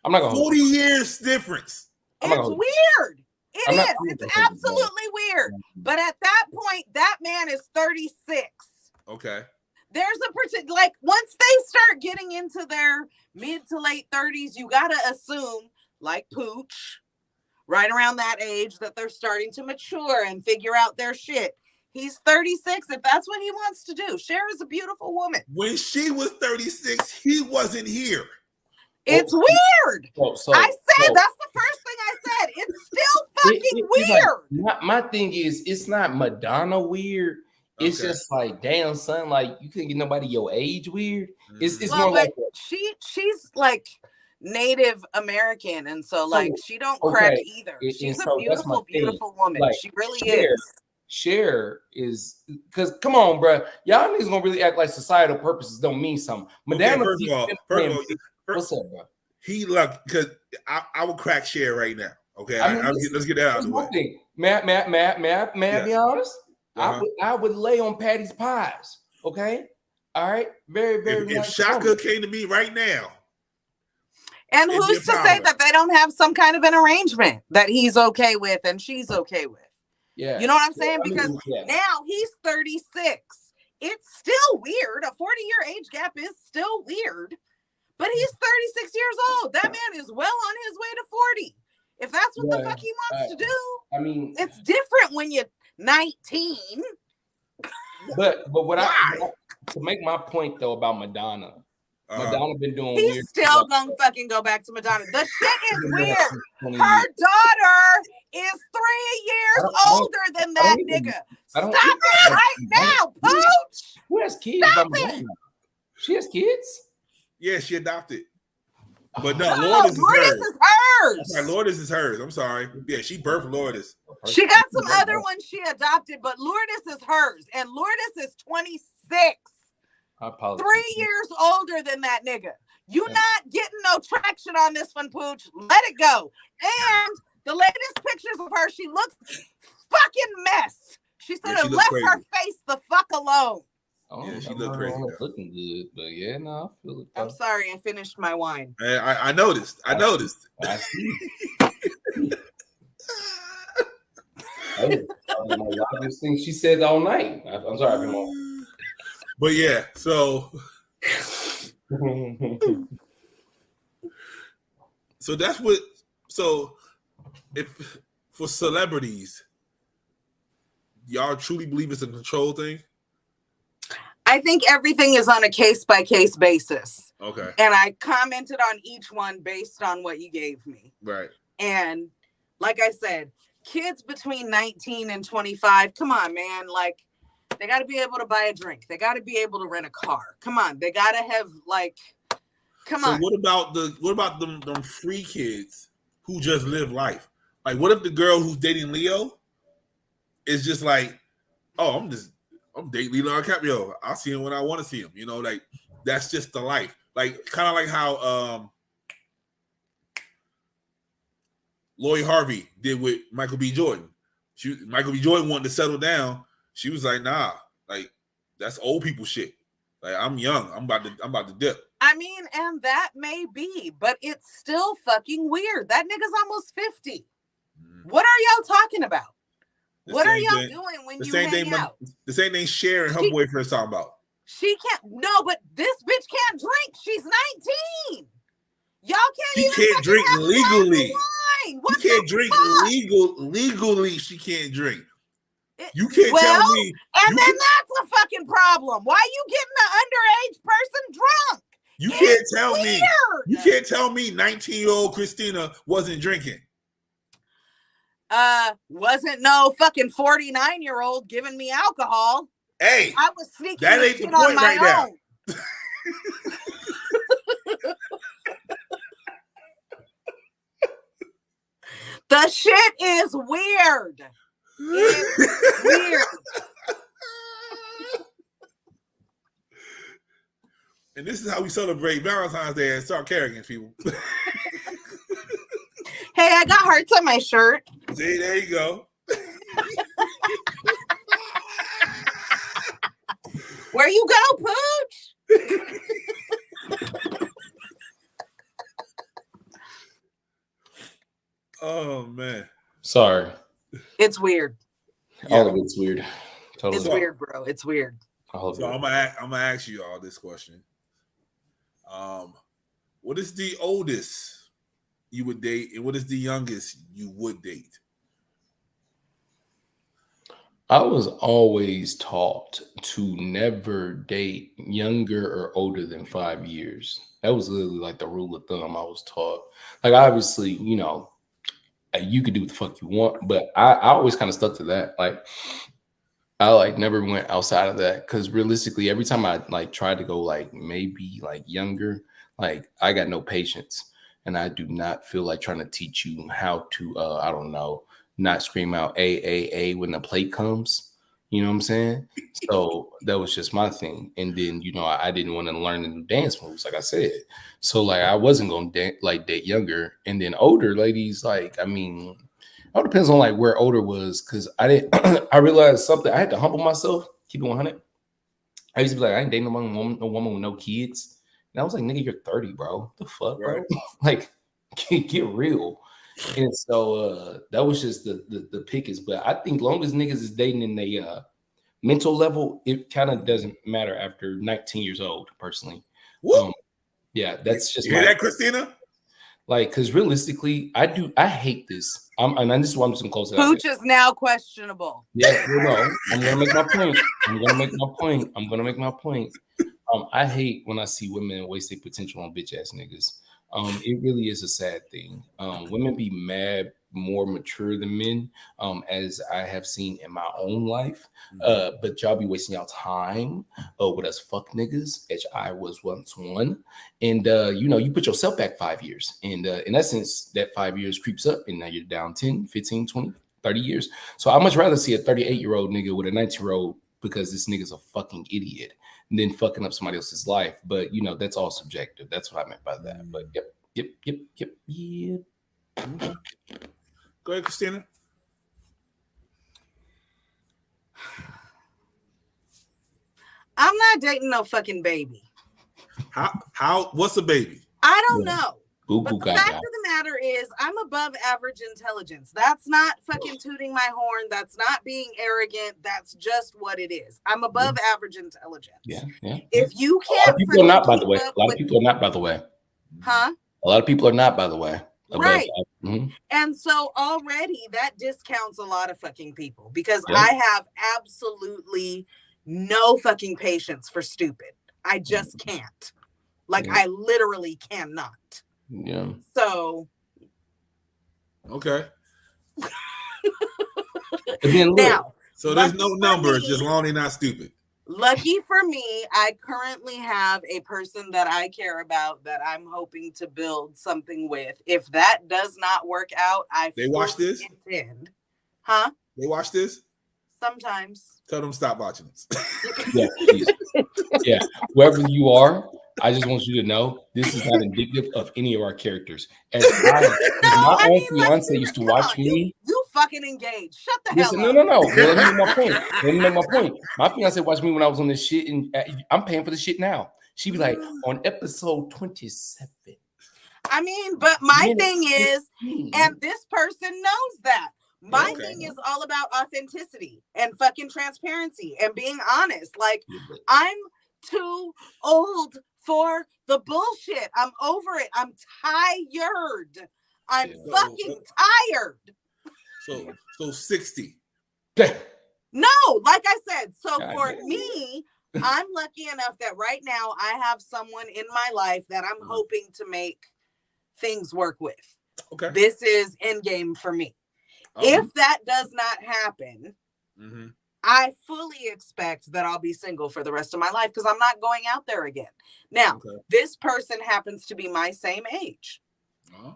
I'm not gonna 40 years difference. It's weird. It is. It's absolutely weird. But at that point, that man is 36. Okay. There's like once they start getting into their mid to late 30s, you gotta assume, like Pooch, right around that age, that they're starting to mature and figure out their shit. He's 36 if that's what he wants to do. Cher is a beautiful woman. When she was 36, he wasn't here. It's weird. I said that's the first thing I said. It's still fucking weird. Like, my thing is, it's not Madonna weird. It's just like, damn, son, like you couldn't get nobody your age weird. It's more like she's like Native American, and so like she don't crack either. She's a beautiful, beautiful woman. Like, she really is. Cher is because come on, bro, y'all niggas gonna really act like societal purposes don't mean something. Madonna, first of all, what's up, bro? He like because I would crack Cher right now. Okay, let's get that out of the way. May I be honest? I would lay on Patty's pies. Okay, all right, very very. If Shaka came to me right now. And who's to say that they don't have some kind of an arrangement that he's okay with and she's okay with? Yeah. You know what I'm saying? Because now he's 36. It's still weird. A 40-year age gap is still weird. But he's 36 years old. That man is well on his way to 40. If that's what the fuck he wants to do. I mean, it's different when you're 19. But what to make my point though about Madonna. Madonna been doing He's weird still stuff. gonna fucking go back to Madonna. The shit is weird. Her daughter is 3 years older than that nigga. Stop it right now, Pooch. Who has kids? She has kids? Yeah, she adopted. But no, Lourdes is hers. Sorry, Lourdes is hers. I'm sorry. Yeah, she birthed Lourdes. She got some other ones she adopted, but Lourdes is hers. And Lourdes is 26. I apologize. 3 years older than that nigga. You not getting no traction on this one, Pooch. Let it go. And the latest pictures of her, she looks fucking mess. She should have left her face the fuck alone. Oh, yeah, she looked crazy. Looking good, but yeah, no, I feel it. I'm sorry, I finished my wine. I noticed. I see. This thing she said all night. I'm sorry, Jamal. But yeah, so that's what. So if for celebrities, y'all truly believe it's a control thing? I think everything is on a case-by-case basis. Okay. And I commented on each one based on what you gave me. Right. And like I said, kids between 19 and 25, come on, man. Like, they got to be able to buy a drink. They got to be able to rent a car. Come on. They got to have, like, come on. What about them free kids who just live life? Like, what if the girl who's dating Leo is just like, oh, I'm dating Leonardo DiCaprio. I'll see him when I want to see him. You know, like that's just the life. Like kind of like how Lori Harvey did with Michael B. Jordan. Michael B. Jordan wanted to settle down. She was like, nah, like that's old people shit. Like I'm young. I'm about to dip. I mean, and that may be, but it's still fucking weird. That nigga's almost 50. What are y'all talking about? What are y'all doing when you hang out? The same thing Cher and her boyfriend's talking about. She can't. No, but this bitch can't drink. She's 19. Y'all can't. She can't drink legally. What she can't drink legally. She can't drink. You can't tell me. And then that's a fucking problem. Why you getting an underage person drunk? You can't tell me. You can't tell me 19-year-old Christina wasn't drinking. Wasn't no fucking 49-year-old giving me alcohol. Hey, I was sneaking that ain't the point right now. The shit is weird. It's weird. And this is how we celebrate Valentine's Day and start carrying people. Hey, I got hearts on my shirt. See, there you go. Where you go, Pooch? Oh man. Sorry. It's weird. All of it's weird. Totally. It's weird, bro. It's weird. So I'm gonna ask you all this question. What is the oldest you would date, and what is the youngest you would date? I was always taught to never date younger or older than 5 years. That was literally like the rule of thumb I was taught. Like, obviously, you know, you could do what the fuck you want, but I always kind of stuck to that. Like, I like never went outside of that because realistically, every time I like tried to go like maybe like younger, like I got no patience. and I do not feel like trying to teach you how to, I don't know, not scream out A when the plate comes. You know what I'm saying? So that was just my thing. And then, I didn't want to learn the new dance moves, like I said. So like I wasn't going to date younger. And then older ladies, like, I mean, it all depends on like where older was, because I realized something. I had to humble myself, keep it 100. I used to be like, I ain't dating no woman with no kids. And I was like, nigga, you're 30, bro. The fuck, bro? Like, get real. And so that was just the pickets. But I think long as niggas is dating in the mental level, it kind of doesn't matter after 19 years old, personally. Yeah, that's just you hear that, Christina? Like, because realistically, I hate this. And this is why I'm just gonna close it out. Pooch is now questionable. Yeah, I'm gonna make my point. I'm gonna make my point. I hate when I see women waste their potential on bitch ass niggas. It really is a sad thing. Women be mad more mature than men, as I have seen in my own life. But y'all be wasting y'all time with us fuck niggas, as I was once one. And you put yourself back 5 years. And in essence, that 5 years creeps up, and now you're down 10, 15, 20, 30 years. So I'd much rather see a 38-year-old nigga with a 19-year-old because this nigga's a fucking idiot, than fucking up somebody else's life. But that's all subjective. That's what I meant by that. But yep. Go ahead, Christina. I'm not dating no fucking baby. What's a baby? I don't know. But the fact of the matter is, I'm above average intelligence. That's not fucking tooting my horn. That's not being arrogant. That's just what it is. I'm above average intelligence. Yeah. If you can't, a lot of people are not, by the way. A lot of people are not, by the way. Huh? A lot of people are not, by the way. Right. And so already that discounts a lot of fucking people, because I have absolutely no fucking patience for stupid. I just can't. Like, I literally cannot. Yeah. So. Okay. Now. So there's no numbers, just long as not stupid. Lucky for me, I currently have a person that I care about that I'm hoping to build something with. If that does not work out, They watch this? Intend. Huh? They watch this? Sometimes. Tell them stop watching this. Yeah, please. Yeah. Wherever you are, I just want you to know this is not indicative of any of our characters. As my own fiance used to watch me. You fucking engaged. Shut the hell up. No. Let me make my point. My fiance watched me when I was on this shit, and I'm paying for the shit now. She'd be like, on episode 27. I mean, but my thing is, and this person knows that. My thing is all about authenticity and fucking transparency and being honest. Like, I'm too old for the bullshit. I'm over it. I'm tired. I'm fucking tired. So 60. No, like I said, so for me, I'm lucky enough that right now I have someone in my life that I'm hoping to make things work with. Okay. This is endgame for me. If that does not happen, I fully expect that I'll be single for the rest of my life, because I'm not going out there again. Now, this person happens to be my same age. Oh.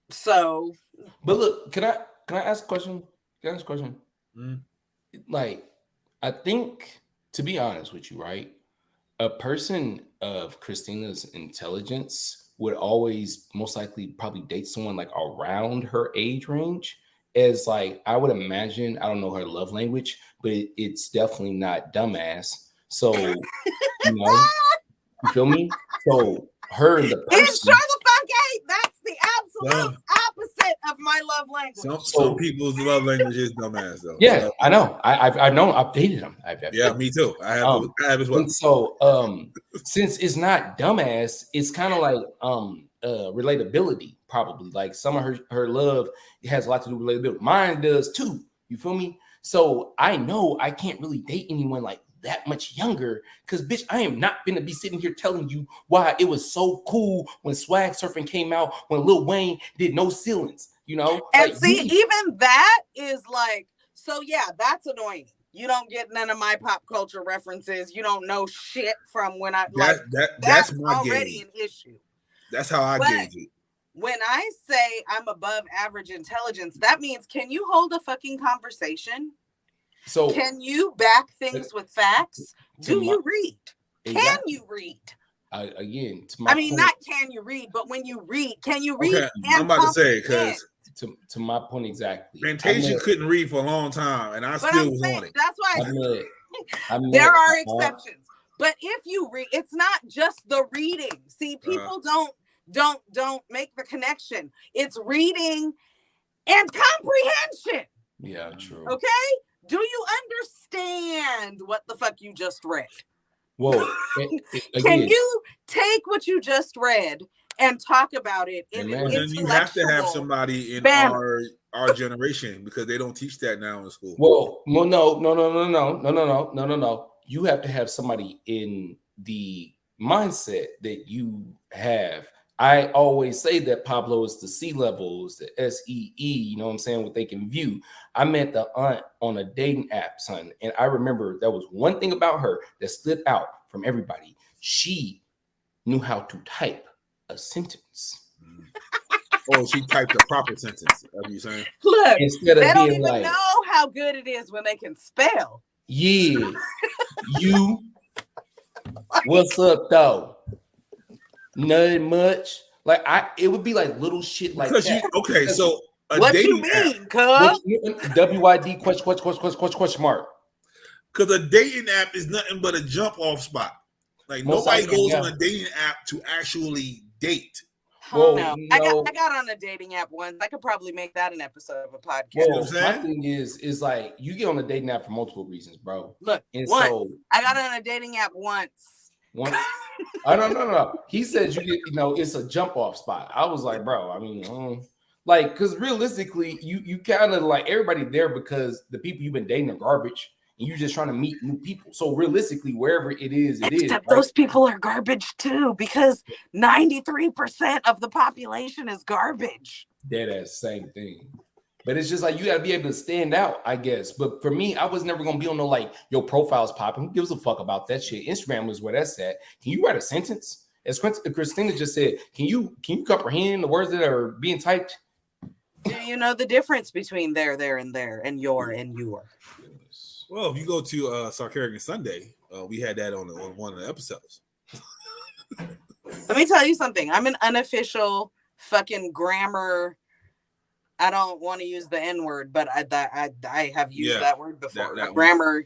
So, but look, can I ask a question? Can I ask a question? Like, I think, to be honest with you, right? A person of Christina's intelligence would always most likely probably date someone like around her age range. As like, I would imagine, I don't know her love language, but it's definitely not dumbass. So, you feel me? So her and the person. It sure the fuck ain't. That's the absolute opposite of my love language. Some people's love language is dumbass, though. Yeah, I know. I know. I've dated them. Me too. I have as well. And so, since it's not dumbass, it's kind of like relatability. Probably like some of her love, it has a lot to do with relatability. Mine does too. You feel me? So I know I can't really date anyone like that much younger, because bitch, I am not gonna be sitting here telling you why it was so cool when swag surfing came out, when Lil Wayne did No Ceilings, And like, see, even that is like, so yeah, that's annoying. You don't get none of my pop culture references. You don't know shit from when I that's my already game. an issue. That's how I But gauge it. when I say I'm above average intelligence, that means can you hold a fucking conversation? So can you back things with facts? Do you read? Exactly. Can you read? Again, to my point, not can you read, but when you read, can you read? Okay, I'm about to say because to my point exactly. Fantasia couldn't read for a long time, and I still was on it. That's why there are exceptions. But if you read, it's not just the reading. See, people don't make the connection. It's reading and comprehension. Yeah, true. Okay? Do you understand what the fuck you just read? Well, can you take what you just read and talk about it in an then you have to have somebody in our generation because they don't teach that now in school. Well, no. You have to have somebody in the mindset that you have. I always say that Pablo is the C levels, the SEE, you know what I'm saying, what they can view. I met the aunt on a dating app, son, and I remember there was one thing about her that stood out from everybody. She knew how to type a sentence. Oh, she typed a proper sentence. Are you saying? Look, instead of they being don't even know how good it is when they can spell. Yeah, you. What's up, though? Nothing much. Like it would be like little shit like that. So what you mean, cuz? WYD question mark. Because a dating app is nothing but a jump off spot. Like nobody goes on a dating app to actually date. No. I got on a dating app once. I could probably make that an episode of a podcast. Well, my thing is like you get on a dating app for multiple reasons, bro. Look, I got on a dating app once. Oh, no. He says you get, it's a jump off spot. I was like, bro, I mean, like, because realistically, you kind of like everybody there because the people you've been dating are garbage. And you're just trying to meet new people. So realistically, wherever it is, Except those people are garbage too, because 93% of the population is garbage. That same thing. But it's just like you gotta be able to stand out, I guess. But for me, I was never gonna be on no like your profile's popping. Who gives a fuck about that shit? Instagram was where that's at. Can you write a sentence? As Christina just said, can you comprehend the words that are being typed? Do you know the difference between there, and there, and your, and your? Well, if you go to Sarkarian Sunday, we had that on one of the episodes. Let me tell you something. I'm an unofficial fucking grammar. I don't want to use the N word, but I have used that word before. That grammar.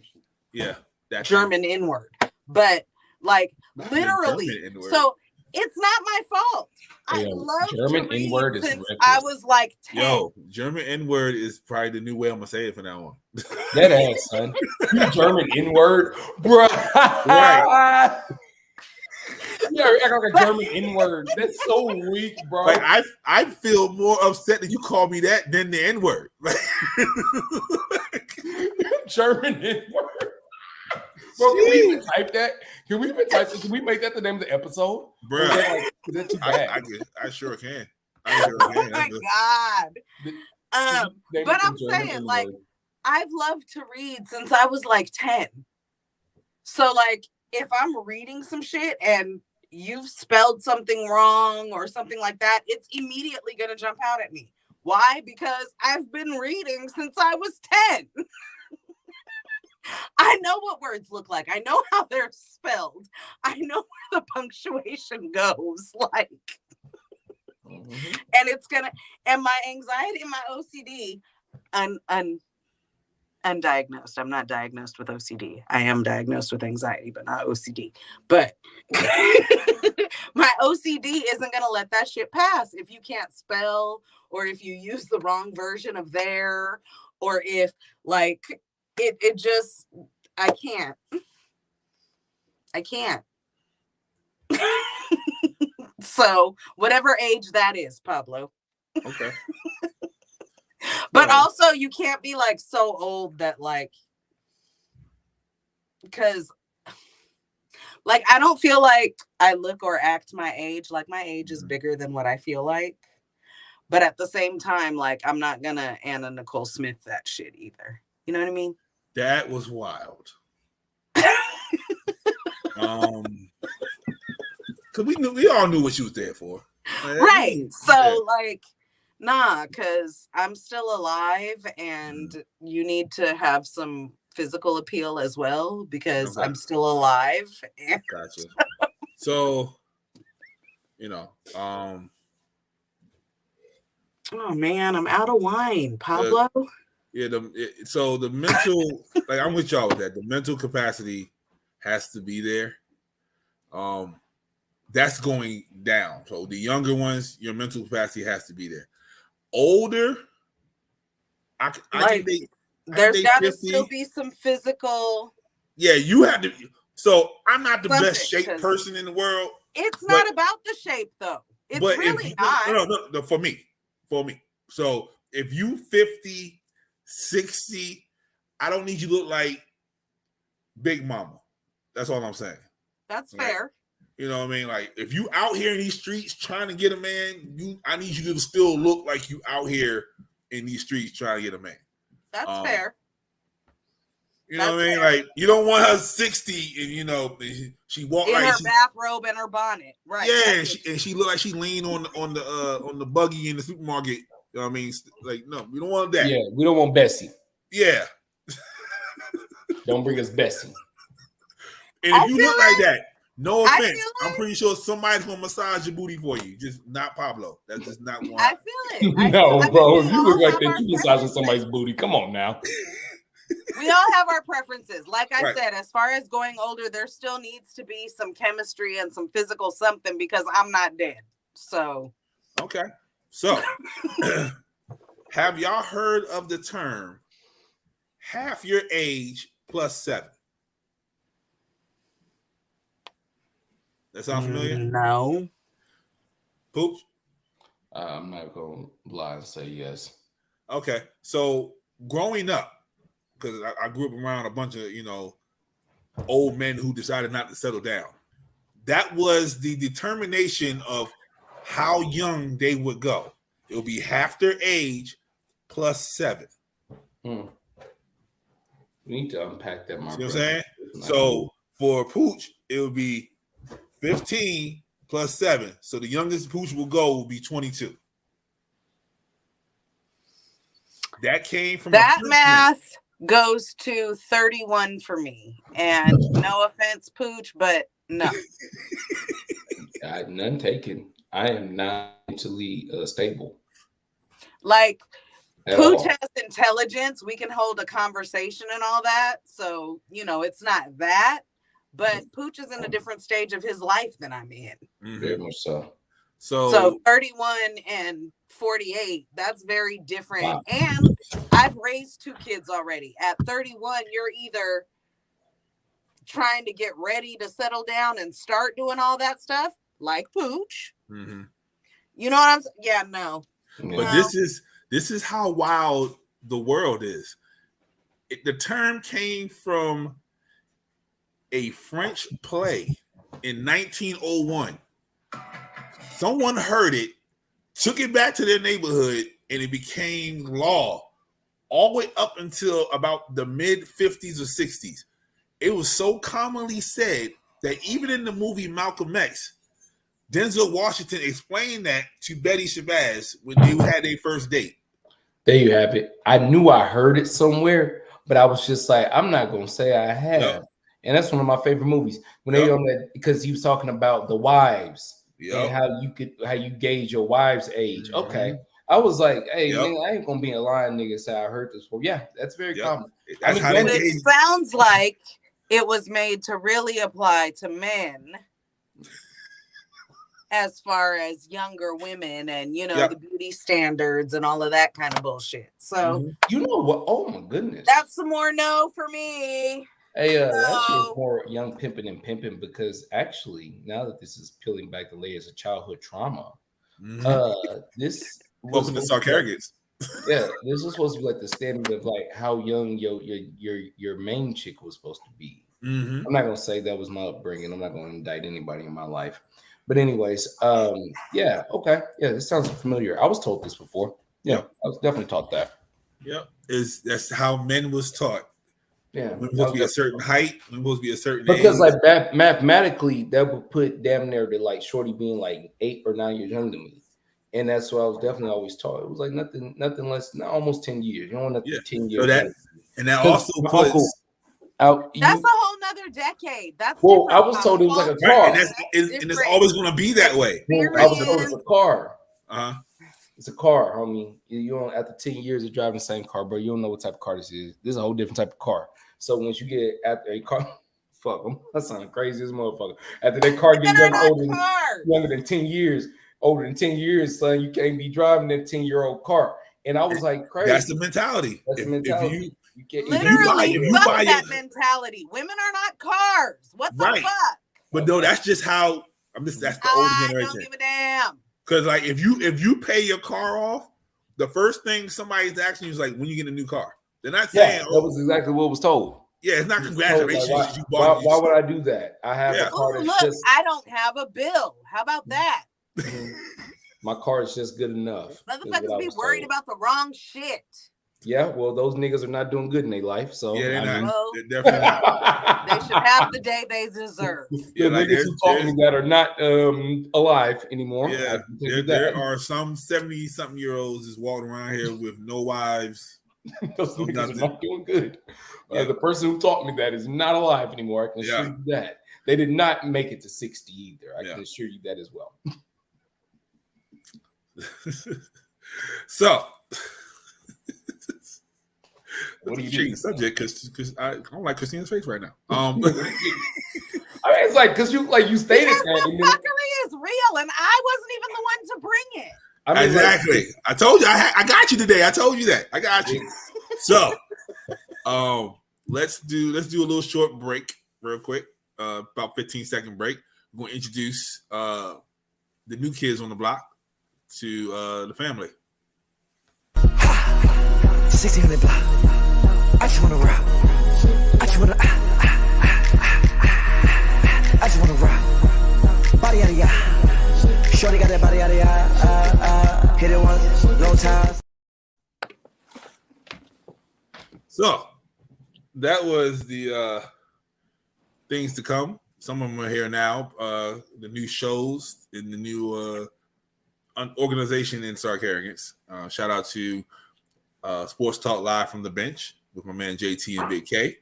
Yeah. That German N word. But like literally. So it's not my fault. I love German to read N-word since I was like 10. Yo, German N-word is probably the new way I'm gonna say it from now on. That ass, son. German N-word, bro. Right. Yeah, act like a German N-word. That's so weak, bro. Like I feel more upset that you call me that than the N-word. German N-word. Bro, can we even type that? Can we even type it? Can we make that the name of the episode? Bro, is that too bad? I sure can. Oh my God. But I'm saying, like, I've loved to read since I was like 10. So, like, if I'm reading some shit and you've spelled something wrong or something like that, it's immediately going to jump out at me. Why? Because I've been reading since I was 10. I know what words look like. I know how they're spelled. I know where the punctuation goes. Like, and it's gonna, and my anxiety and my OCD, undiagnosed. I'm not diagnosed with OCD. I am diagnosed with anxiety, but not OCD. But my OCD isn't gonna let that shit pass if you can't spell, or if you use the wrong version of there, or if like it just, I can't. So whatever age that is, Pablo. Okay. But also you can't be like so old that like, because like I don't feel like I look or act my age. Like my age is bigger than what I feel like. But at the same time, like I'm not gonna Anna Nicole Smith that shit either. You know what I mean? That was wild. Cause we all knew what she was there for. Right. So like, nah, because I'm still alive and you need to have some physical appeal as well because Okay. I'm still alive. And Gotcha. So, oh man, I'm out of wine, Pablo. so the mental, like I'm with y'all with that. The mental capacity has to be there. That's going down. So the younger ones, your mental capacity has to be there. Older, I Like, can date. there's got to 50. still be some physical. Yeah, you have to. So I'm not the Something, best shaped 'cause person in the world. It's But- not about the shape though. It's But if really you, not. no, for me. So if you 50, 60, I don't need you to look like Big Mama. That's all I'm saying. That's Right? fair. You know what I mean? Like if you out here in these streets trying to get a man, I need you to still look like you out here in these streets trying to get a man. That's fair. You know what I mean? Like you don't want her 60 and she walk in like her bathrobe and her bonnet, right? Yeah, and she look like she leaned on the buggy in the supermarket. You know what I mean? Like no, we don't want that. Yeah, we don't want Bessie. Yeah, don't bring us Bessie. And if you look like that, no offense, I'm pretty sure somebody's gonna massage your booty for you. Just not Pablo. That's just not one. I feel it. No, bro. If you look like that, you massaging somebody's booty. Come on now. We all have our preferences. Like I said, as far as going older, there still needs to be some chemistry and some physical something because I'm not dead. So okay. So have y'all heard of the term half your age plus 7? That sound familiar? No. Pooch? I'm not gonna lie and say yes. Okay. So growing up, because I grew up around a bunch of, old men who decided not to settle down. That was the determination of how young they would go. It would be half their age plus 7. We need to unpack that, my See what brother. I'm saying? So for Pooch, it would be 15 plus 7. So the youngest Pooch will go will be 22. That came from that math goes to 31 for me. And no offense, Pooch, but no. None taken. I am not mentally stable. Like Pooch has intelligence. We can hold a conversation and all that. So, it's not that. But Pooch is in a different stage of his life than I'm in. Very much so. So 31 and 48, that's very different. Wow. And I've raised 2 kids already. At 31, you're either trying to get ready to settle down and start doing all that stuff, like Pooch. Mm-hmm. You know what I'm saying? Yeah, no. But this is how wild the world is. The term came from a French play in 1901. Someone heard it, took it back to their neighborhood, and it became law all the way up until about the mid-50s or 60s. It was so commonly said that even in the movie Malcolm X, Denzel Washington explained that to Betty Shabazz when they had their first date. There you have it. I knew I heard it somewhere, but I was just like, I'm not going to say I have. Yep. And that's one of my favorite movies. When they on that, because he was talking about the wives. And how you gauge your wife's age. Mm-hmm. Okay. I was like, hey, nigga, I ain't gonna be a lying nigga say I heard this before. Yeah, that's very common. That's it sounds like it was made to really apply to men as far as younger women and the beauty standards and all of that kind of bullshit. So you know what? Oh my goodness. That's some more no for me. Hey, that's more young pimping and pimping because actually, now that this is peeling back the layers of childhood trauma, this welcome to Stark Harrogates. Yeah, this was supposed to be like the standard of like how young your main chick was supposed to be. Mm-hmm. I'm not gonna say that was my upbringing. I'm not gonna indict anybody in my life. But anyways, yeah, okay, yeah, this sounds familiar. I was told this before. Yeah, I was definitely taught that. Yep, that's how men was taught. Yeah, We're supposed to be a certain height. We're supposed to be a certain because age. like mathematically, that would put damn near to like Shorty being like 8 or 9 years younger than me, and that's what I was definitely always taught. It was like nothing less than almost 10 years. You don't want to Yeah. be 10 So years that younger. and that Because also my puts uncle out. That's a whole nother decade. That's Well, I different. was told it was like a right, car. and it's different always going to be that way. I was told it's a car. Uh-huh. It's a car, homie. You don't after 10 years of driving the same car, bro. You don't know what type of car this is. This is a whole different type of car. So once you get after a car, fuck them. That sounds crazy as a motherfucker. After that car get younger than 10 years, son, you can't be driving that 10-year-old car. And I was like, crazy. That's the mentality. That's the mentality. Literally, fuck that mentality. Women are not cars. What the fuck? But no, that's just how that's the older generation. I don't give a damn. Because like if you pay your car off, the first thing somebody's asking you is like, when you get a new car. They're not saying that was exactly what was told. Yeah, it's not congratulations. Like, why would I do that? I have a car that's look, I don't have a bill. How about that? My car is just good enough. Motherfuckers be worried about the wrong shit. Yeah, well, those niggas are not doing good in their life. So yeah, they're not. Well, they're definitely not. They should have the day they deserve. Yeah, like niggas who talk to me that are not alive anymore. Yeah, there are some 70-something-year-olds just walking around here with no wives. Those niggas are not doing good. The person who taught me that is not alive anymore. I can assure you that. They did not make it to 60 either. I can assure you that as well. So, what do you change the subject because I don't like Christina's face right now. I mean, it's like because you stated that the fuckery is real, and I wasn't even the one to bring it. I mean, exactly. I told you I got you today. I told you that. I got you. So, let's do a little short break real quick. About 15-second break. We're going to introduce the new kids on the block to the family. 1600 block. I just want to rock. I just want to I just want to rock. Body out of ya. Shorty got that body out of ya. Hit it once, no time. So that was the things to come. Some of them are here now. The new shows in the new organization in Sark Arrogance. Shout out to Sports Talk Live from the Bench with my man JT and Big K.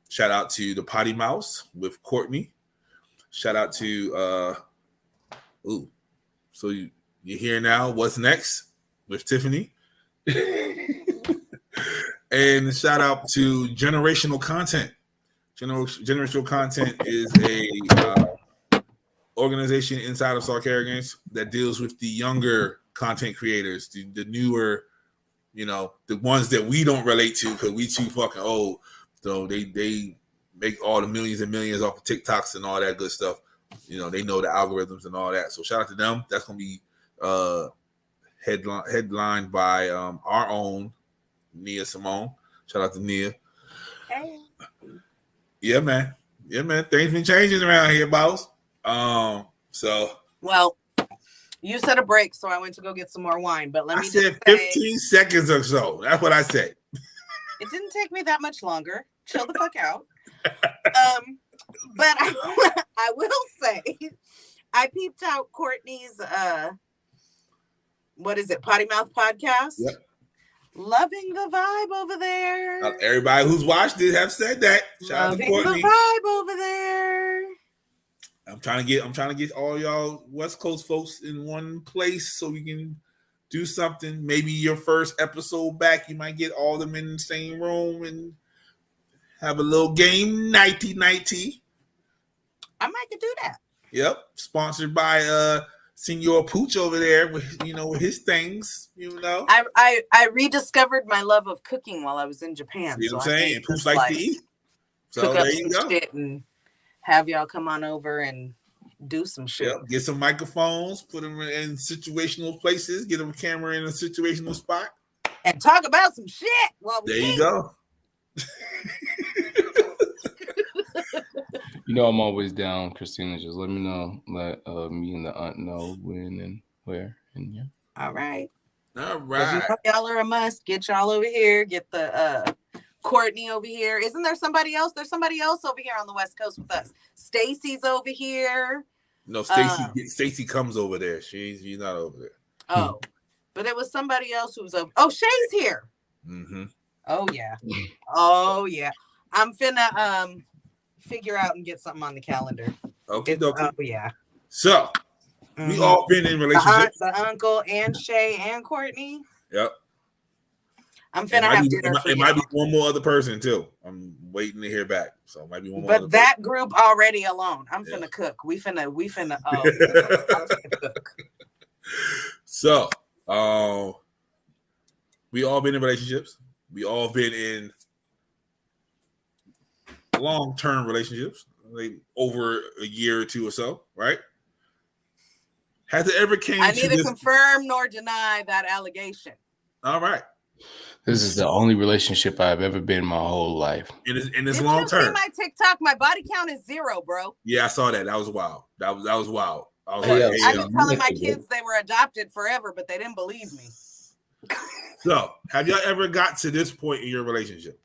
Shout out to the Potty Mouse with Courtney. Shout out to so you're here now. What's next with Tiffany? And shout out to Generational Content. Generational Content is a organization inside of Sark Arrogance that deals with the younger content creators, the newer, the ones that we don't relate to because we too fucking old. So they make all the millions and millions off of TikToks and all that good stuff. They know the algorithms and all that. So shout out to them. That's gonna be headlined by our own Nia Simone. Shout out to Nia. Hey. Yeah, man. Things been changing around here, boss. Well, you said a break, so I went to go get some more wine. But I said 15 seconds or so. That's what I said. It didn't take me that much longer. Chill the fuck out. But I will say, I peeped out Courtney's what is it, Potty Mouth podcast? Yep. Loving the vibe over there. Everybody who's watched it have said that. Shout out to Courtney. The vibe over there. I'm trying to get all y'all West Coast folks in one place so we can do something. Maybe your first episode back, you might get all of them in the same room and have a little game nighty. I might could do that. Yep. Sponsored by Senor Pooch over there with with his things, I rediscovered my love of cooking while I was in Japan. See what I'm saying? Pooch likes to eat. So cook there up you some go. shit and have y'all come on over and do some shit. Yep. Get some microphones, put them in situational places, get them a camera in a situational spot. And talk about some shit while we There you go. I'm always down, Christina. Just let me know. Let me and the aunt know when and where. And yeah. All right. All right. Y'all are a must. Get y'all over here. Get the Courtney over here. Isn't there somebody else? There's somebody else over here on the West Coast with us. Stacy's over here. No, Stacy comes over there. She's not over there. Oh, but it was somebody else who was over. Oh, Shay's here. Mm-hmm. Oh yeah. Oh yeah. I'm finna figure out and get something on the calendar. Okay. Oh yeah. So we all been in relationships. The uncle and Shay and Courtney. Yep. I'm finna have dinner. It might be one more other person too. I'm waiting to hear back. So it might be one more. But that group already alone. I'm finna cook. We finna. I'm finna cook. So, we all been in relationships. We all been in long-term relationships, like over a year or two or so, right? Has it ever came? I neither confirm nor deny that allegation. All right. This is the only relationship I've ever been in my whole life. In this long term. Did you see my TikTok? My body count is 0, bro. Yeah, I saw that. That was wild. That was wild. I was I've like, been telling my kids they were adopted forever, but they didn't believe me. So, have y'all ever got to this point in your relationship?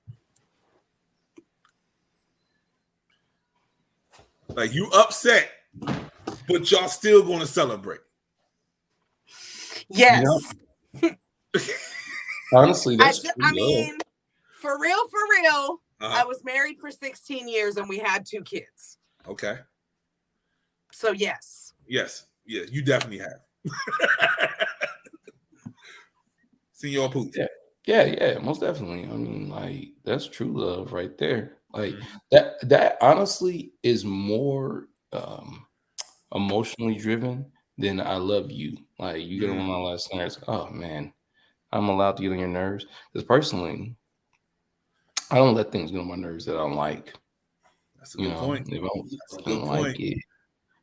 Like you upset, but y'all still going to celebrate? Yes. Yep. Honestly, that's I mean, for real, I was married for 16 years and we had 2 kids. Okay. So yes. Yes, you definitely have. Senor Pooch. Yeah, most definitely. I mean, like that's true love right there. Like that honestly is more emotionally driven than I love you. Like you get on my last nerves. Oh man, I'm allowed to get on your nerves. Because personally, I don't let things get on my nerves that I don't like. That's a good point. If I don't like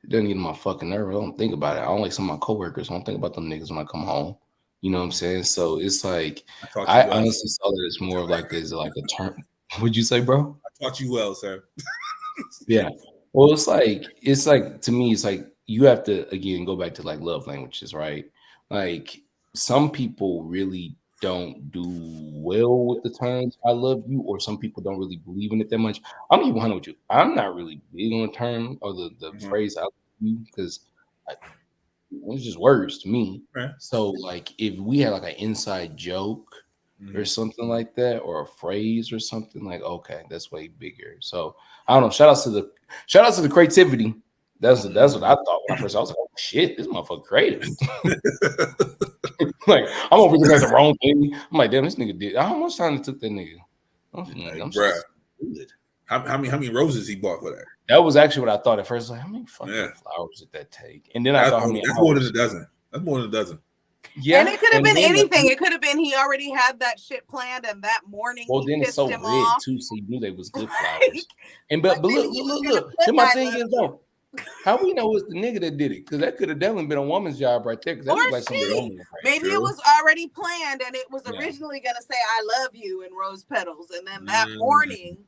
it doesn't get on my fucking nerve. I don't think about it. I don't like some of my coworkers. I don't think about them niggas when I come home. You know what I'm saying? So it's like I honestly saw that it's more of like as like a term. What'd you say, bro? I taught you well, sir. Yeah. Well, it's like to me, it's like you have to again go back to like love languages, right? Like some people really don't do well with the terms "I love you," or some people don't really believe in it that much. I'm gonna be 100 with you. I'm not really big on the term or the phrase "I love you" because it's just words to me. Right. So, like, if we had like an inside joke or something like that, or a phrase or something, like, okay, that's way bigger. So, I don't know. Shout out to the creativity. That's what I thought when I first. I was like, oh shit, this motherfucker creative. Like, I'm over looking at the wrong thing. I'm like, damn, this nigga did. How much time it took that nigga? I'm bruh. How many roses he bought for that? That was actually what I thought at first. Like, how many fucking flowers did that take? And then I thought, that's more than a dozen. That's more than a dozen. Yeah, and it could have been anything. It could have been he already had that shit planned, and that morning then it's so red off. too, so you knew they was good flowers. And but look. Then my thing is though, how we know it's the nigga that did it? Because that could have definitely been a woman's job right there. Because that was like something maybe it was already planned, and it was originally gonna say "I love you" in rose petals, and then that morning.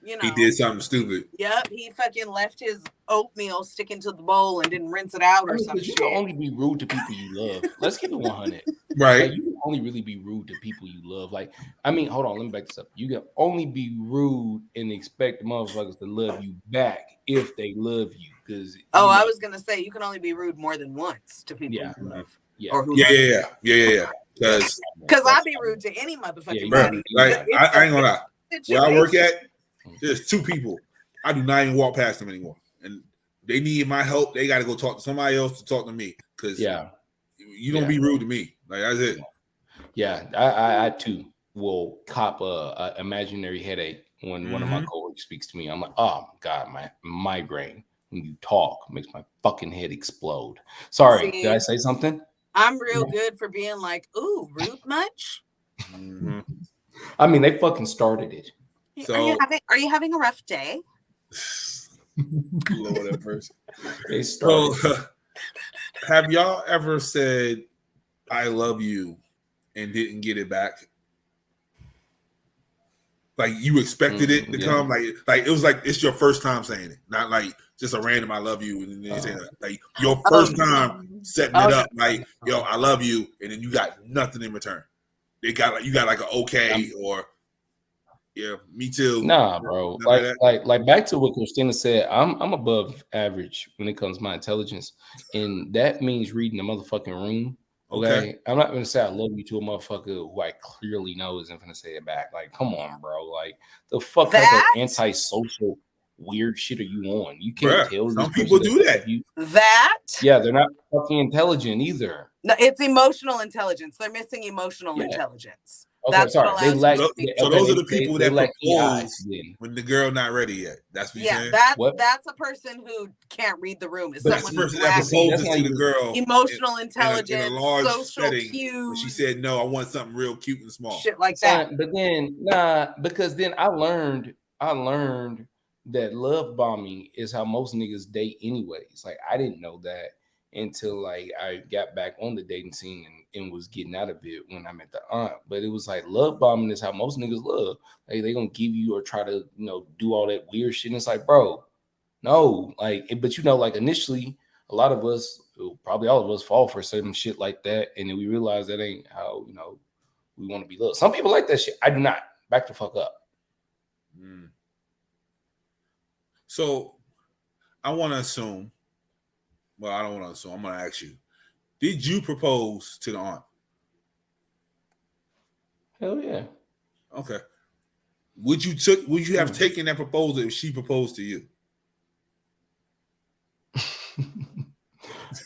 You know, he did something stupid. Yep, he fucking left his oatmeal sticking to the bowl and didn't rinse it out or something. You can only be rude to people you love. Let's keep it 100. Right. Like, you can only really be rude to people you love. Like, I mean, hold on, let me back this up. You can only be rude and expect motherfuckers to love you back if they love you. Because I was gonna say you can only be rude more than once to people you love. Yeah. Or who Yeah. Because I'll be rude to any motherfucking body. Like I ain't gonna lie. Where I work at, there's 2 people. I do not even walk past them anymore. And they need my help. They got to go talk to somebody else to talk to me. Because you don't be rude to me. Like, that's it. Yeah, I too will cop a imaginary headache when one of my coworkers speaks to me. I'm like, oh my God, my migraine when you talk makes my fucking head explode. Sorry, did I say something? I'm real good for being like, ooh, rude much? I mean, they fucking started it. So, are you having a rough day? Lord have mercy. So, have y'all ever said "I love you" and didn't get it back? Like you expected it to come, like it was like it's your first time saying it, not like just a random "I love you" and then you say that. Like your first time setting it up, like yo, I love you, and then you got nothing in return. You got like an okay or. Yeah, me too. Nah, bro. None of that. Like back to what Christina said. I'm above average when it comes to my intelligence, and that means reading the motherfucking room. Okay. Okay, I'm not gonna say I love you to a motherfucker who I clearly know isn't gonna say it back. Like, come on, bro. Like, the fuck type of That antisocial weird shit are you on? You can't Bruh, tell this some people person do that that. love you. that Yeah, they're not fucking intelligent either. no, it's emotional intelligence. They're missing emotional Yeah. intelligence. Okay, That's what sorry. They allows lack. you to be. So Okay, those are the they people that lack EI. propose Then when the girl not ready yet. That's what you're Yeah, saying. that's a person who can't read the room. It's But That's the someone person who's that that's proposes not to the even- girl emotional in a intelligence, large social setting cues, when she said no, I want something real cute and small. shit like that. Son, but then because then I learned that love bombing is how most niggas date anyways. Like, I didn't know that until like I got back on the dating scene and was getting out of it when I met the aunt. But it was like love bombing is how most niggas love. Like, they gonna give you or try to, do all that weird shit. And it's like, bro, no, like, but like initially, a lot of us, probably all of us, fall for certain shit like that, and then we realize that ain't how we want to be loved. Some people like that shit. I do not. Back the fuck up. So I want to assume. Well, I don't want to assume. I'm going to ask you. Did you propose to the aunt? Hell yeah. Okay. Would you have taken that proposal if she proposed to you?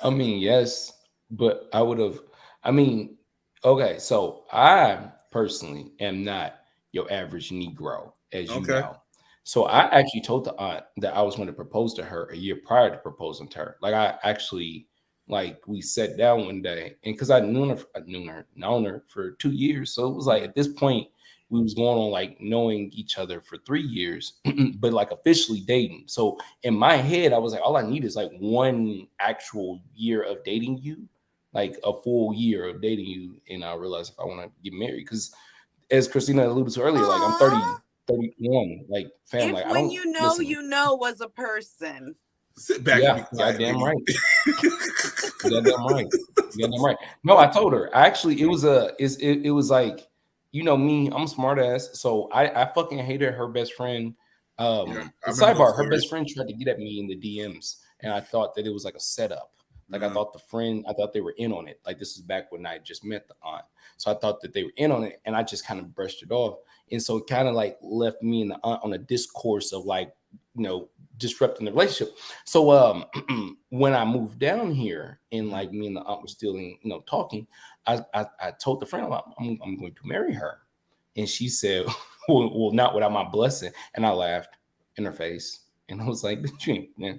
I mean, yes, but I would have. I mean, okay, so I personally am not your average Negro, as you Okay. know. So I actually told the aunt that I was going to propose to her a year prior to proposing to her. Like, I actually, like, we sat down one day, and because I'd known her for 2 years, so it was like at this point we was going on like knowing each other for 3 years, but like officially dating. So in my head, I was like, all I need is like one actual year of dating you, like a full year of dating you, and I realized if I want to get married, because as Christina alluded to earlier, like I'm 30. 31, like, fam, If like, I when don't you know, listen. you know, was a person. Sit back and be Yeah, quiet. goddamn lady. right. Goddamn right. Goddamn right. No, I told her. Actually, it was like, me, I'm a smart ass. So I fucking hated her best friend. Yeah, I remember those Sidebar, her stories. best friend tried to get at me in the DMs, and I thought that it was like a setup. Like, I thought they were in on it. Like, this is back when I just met the aunt. So I thought that they were in on it, and I just kind of brushed it off. And so it kind of like left me and the aunt on a discourse of like, disrupting the relationship. So when I moved down here and like me and the aunt were still talking, I told the friend, I'm going to marry her. And she said, well, not without my blessing. And I laughed in her face. And I was like,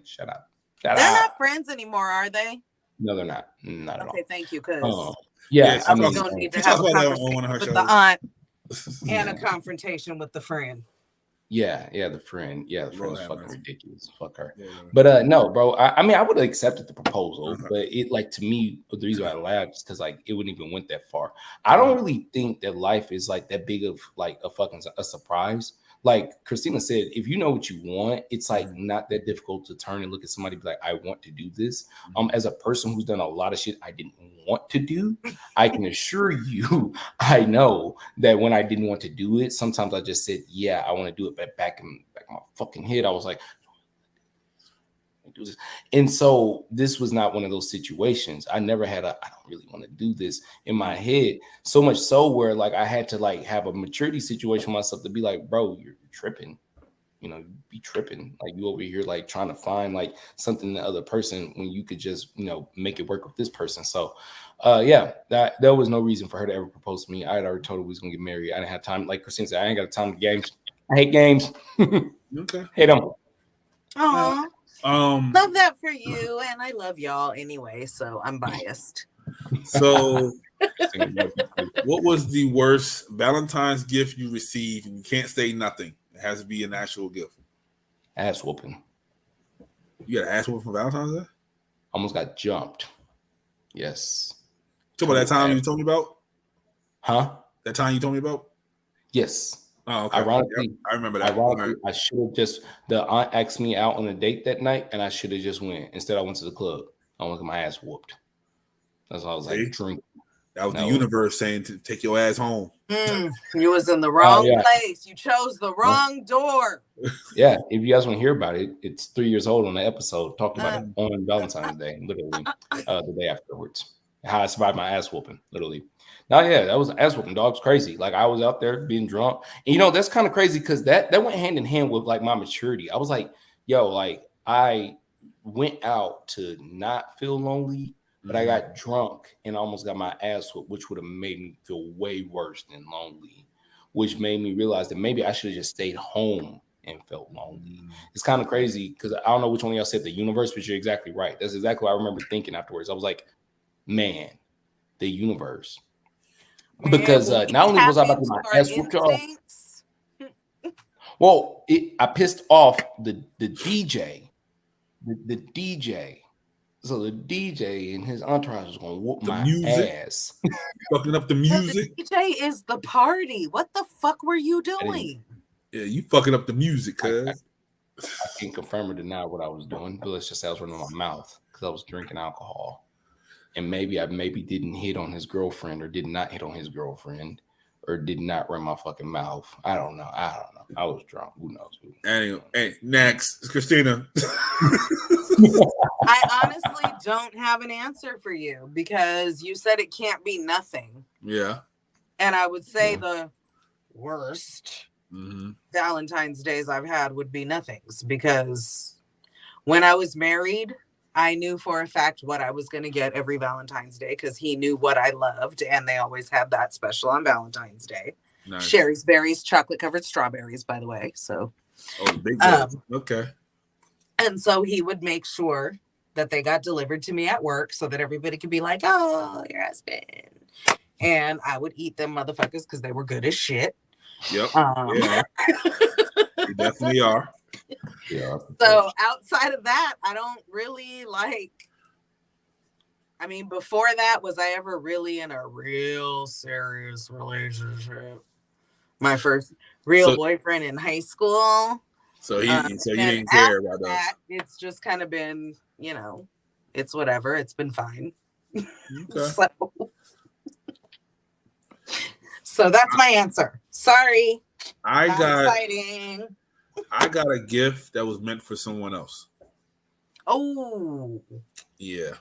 shut up. They're not friends anymore, are they? No, they're not. Not at all. Okay, thank you. Because yeah, I was going to need to have a conversation one of her with shows. the aunt and a confrontation with the friend. Yeah, the friend. Yeah, the friend was fucking ridiculous. Fuck her. Yeah. But no, bro. I mean, I would have accepted the proposal, but it, like, to me, the reason I laughed is because like it wouldn't even went that far. I don't really think that life is like that big of like a surprise. Like Christina said, if you know what you want, it's like not that difficult to turn and look at somebody and be like, I want to do this. As a person who's done a lot of shit I didn't want to do, I can assure you, I know that when I didn't want to do it, sometimes I just said, yeah, I want to do it. But back in my fucking head, I was like, do this. And so this was not one of those situations. I never had I don't really want to do this in my head. So much so where like I had to like have a maturity situation with myself to be like, bro, you're tripping. Be tripping. Like, you over here like trying to find like something in the other person when you could just, make it work with this person. So that there was no reason for her to ever propose to me. I had already told her we was gonna get married. I didn't have time. Like Christine said, I ain't got time to games. I hate games. Okay. Hate them. Aw. Love that for you, and I love y'all anyway, so I'm biased. So what was the worst Valentine's gift you received? And you can't say nothing. It has to be an actual gift. Ass whooping. You got an ass whooping for Valentine's Day? Almost got jumped. Yes. Talk about that time you told me about? Huh? That time you told me about? Yes. Oh, okay. Ironically, yep, I remember that. Ironically, I should have the aunt asked me out on a date that night, and I should have just went. Instead, I went to the club. I went to get my ass whooped. That's why I was like, drink. That was the universe saying to take your ass home. You was in the wrong place. You chose the wrong door. Yeah, if you guys want to hear about it, it's 3 years old on the episode. Talked about it on Valentine's Day, literally the day afterwards. How I survived my ass whooping, literally. Now, yeah, that was ass whooping. Dog's crazy. Like I was out there being drunk, and that's kind of crazy because that went hand in hand with like my maturity. I was like, yo, like I went out to not feel lonely. But I got drunk and almost got my ass whooped, which would have made me feel way worse than lonely, which made me realize that maybe I should have just stayed home and felt lonely. It's kind of crazy because I don't know which one of y'all said the universe, but you're exactly right. That's exactly what I remember thinking afterwards. I was like, man, the universe. Because not only was I about to get my ass whooped, y'all. Well, I pissed off the DJ. The DJ. So the DJ and his entourage was gonna whoop my ass. Fucking up the music. The DJ is the party. What the fuck were you doing? Yeah, you fucking up the music, cuz. I can't confirm or deny what I was doing, but let's just say I was running my mouth because I was drinking alcohol. And maybe I didn't hit on his girlfriend or did not hit on his girlfriend or did not run my fucking mouth. I don't know. I was drunk. Who knows? Anyway, next, Christina. I honestly don't have an answer for you because you said it can't be nothing. Yeah. And I would say the worst Valentine's days I've had would be nothings because when I was married, I knew for a fact what I was going to get every Valentine's Day because he knew what I loved and they always had that special on Valentine's Day. Nice. Sherry's Berries, chocolate covered strawberries, by the way. So, big okay. And so he would make sure that they got delivered to me at work so that everybody could be like, oh, your husband. And I would eat them motherfuckers because they were good as shit. Yep. Yeah. You definitely are. Yeah. So outside of that, I don't really before that, was I ever really in a real serious relationship? My first real boyfriend in high school. So you didn't care about that. It's just kind of been, it's whatever. It's been fine. Okay. So that's my answer. Sorry. Exciting. I got a gift that was meant for someone else. Oh. Yeah.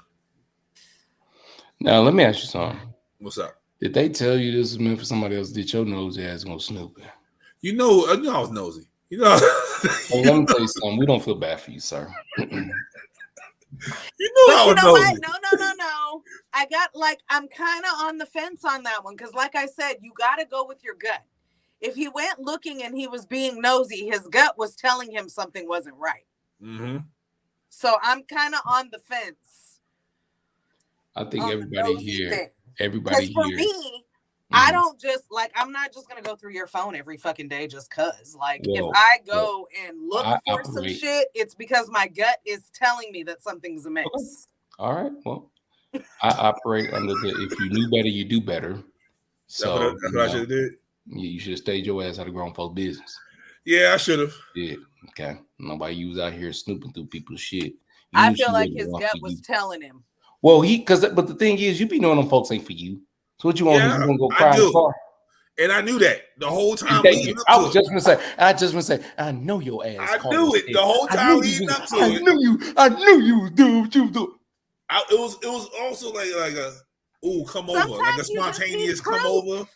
Now let me ask you something. What's up? Did they tell you this was meant for somebody else? Did your nosy ass go snooping? I was nosy. Well, let me tell you something. We don't feel bad for you, sir. I was nosy. No. I'm kind of on the fence on that one because, like I said, you got to go with your gut. If he went looking and he was being nosy, his gut was telling him something wasn't right. Mm-hmm. So I'm kind of on the fence. I think everybody here. Because for me, I don't just I'm not just gonna go through your phone every fucking day just cause. If I go and look for some shit, it's because my gut is telling me that something's amiss. Okay. All right. Well, I operate under the if you knew better, you do better. So that's what I should have did. You should have stayed your ass out of grown folks' business. Yeah, I should have. Yeah. Okay. Nobody was out here snooping through people's shit. I feel like his gut was telling him. Well, but the thing is, you be knowing them folks ain't for you. So what you want? Yeah, you want to go cry in the car? And I knew that the whole time. I was just gonna say, I know your ass. I knew it the whole time leading up to it. I knew you was doing what you do. It was also like a come over, like a spontaneous come over.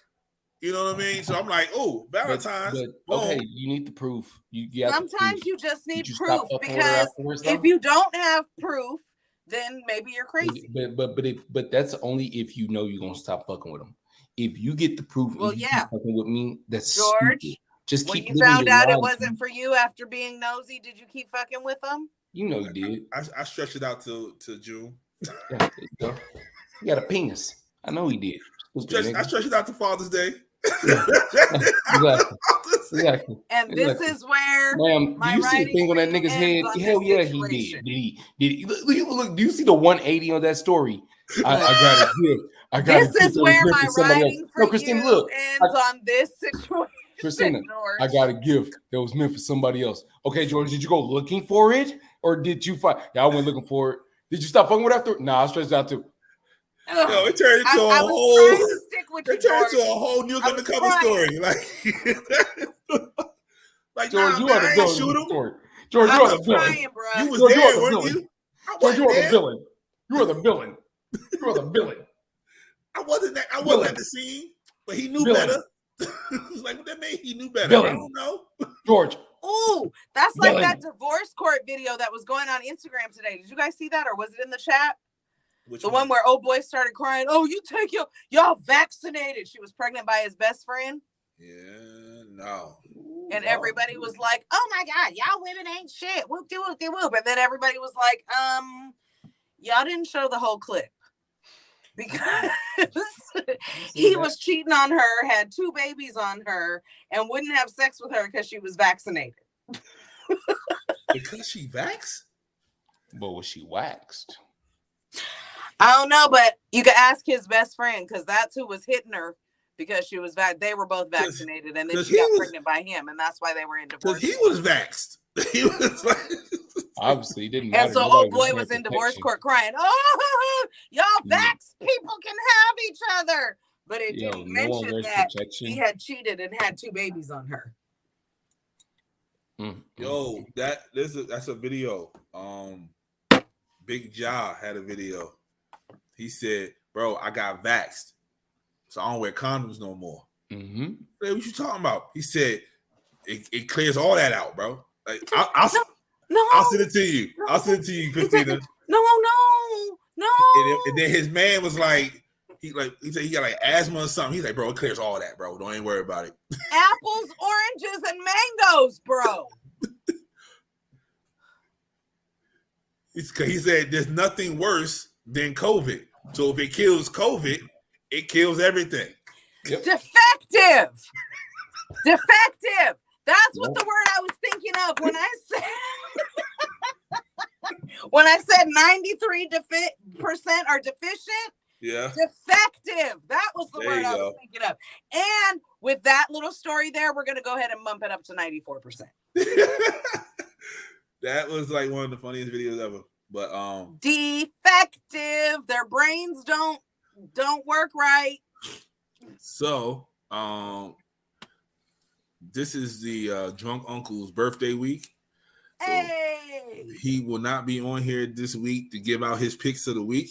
You know what I mean? So I'm like, Valentine's. But okay, you need the proof. Sometimes you just need proof because if you don't have proof, then maybe you're crazy. But that's only if you know you're gonna stop fucking with them. If you get the proof, keep fucking with me, that's George. Stupid. Just keep. When you found out it wasn't for you after being nosy, did you keep fucking with them? You know you did. I stretched it out to June. Yeah, there you go. You got a penis. I know he did. I stretched it out to Father's Day. Yeah. Exactly. And this is where, ma'am, do you see the thing on that nigga's head? Hell yeah, he did. Did he? Look, do you see the 180 on that story? I got it. This is where my writing for Christina, you look, ends on this situation. Christina, George. I got a gift that was meant for somebody else. Okay, George, did you go looking for it, or did you find? Yeah, I went looking for it. Did you stop fucking with after? Nah, I stretched out too. Yo, it turned into I was trying to stick with you, it turned George. into a whole new undercover story. Like George, nah, you man, are the I ain't villain shoot of the him. story. George, I you are was the villain. trying, bro. You was George, you are there, the weren't villain. you? I George, wasn't you are the there. villain. You are the villain. You are the villain. I wasn't at Villain. the scene, but he knew Villain. better. Like what that mean? He knew better. Villain. I don't know. George. Ooh, that's like Villain. that divorce court video that was going on Instagram today. Did you guys see that, or was it in the chat? Which The one where old boy started crying. Oh, you take y'all vaccinated. She was pregnant by his best friend. Yeah, no. And everybody was like, "Oh my God, y'all women ain't shit." Whoop de whoop de whoop. And then everybody was like, y'all didn't show the whole clip because he was cheating on her, had 2 babies on her, and wouldn't have sex with her because she was vaccinated. Because she vaxxed? But was she waxed? I don't know, but you could ask his best friend because that's who was hitting her because she was they were both vaccinated, and then she got pregnant by him, and that's why they were in divorce. Because he was vaxxed. He was like, obviously, it didn't matter. And so old boy was in divorce court crying, "Oh, y'all vax people can have each other," but it didn't mention that he had cheated and had 2 babies on her. Yo, that's a video. Big Ja had a video. He said, "Bro, I got vaxxed, so I don't wear condoms no more." Mm-hmm. Hey, what you talking about? He said, "It clears all that out, bro." Like I'll send it to you. I'll send it to you, Christina. No. And then his man was like, he said he got like asthma or something. He's like, "Bro, it clears all that, bro. Don't even worry about it." Apples, oranges, and mangoes, bro. He said there's nothing worse than COVID. So if it kills COVID, it kills everything. Yep. Defective. That's what the word I was thinking of when I said 93% are deficient. Yeah. Defective. That was the word I was thinking of. And with that little story there, we're going to go ahead and bump it up to 94%. That was like one of the funniest videos ever. But defective. Their brains don't work right. So, this is the drunk uncle's birthday week. So hey, he will not be on here this week to give out his picks of the week.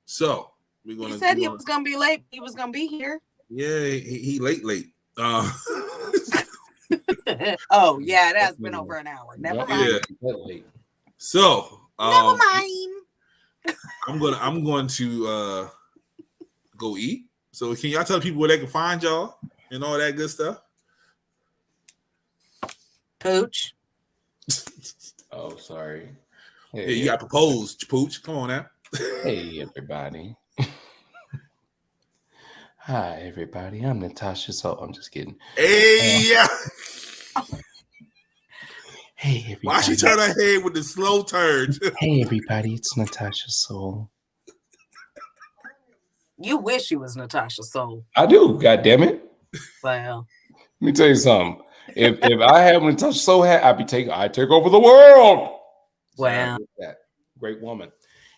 So we're gonna. He said he was gonna be late. He was gonna be here. Yeah, he late. Oh yeah, it has been over an hour. Never mind. Yeah. So never mind. I'm going to go eat. So can y'all tell people where they can find y'all and all that good stuff? Pooch. Oh, sorry. Hey, you got proposed, Pooch. Come on now. Hey, everybody. Hi, everybody. I'm Natasha. So I'm just kidding. Hey, yeah. Hey, everybody. Why she turn her head with the slow turn? Hey, everybody. It's Natasha Soul. You wish you was Natasha Soul. I do. God damn it. Well, let me tell you something. If I had Natasha Soul hat, I'd take over the world. Wow. That great woman.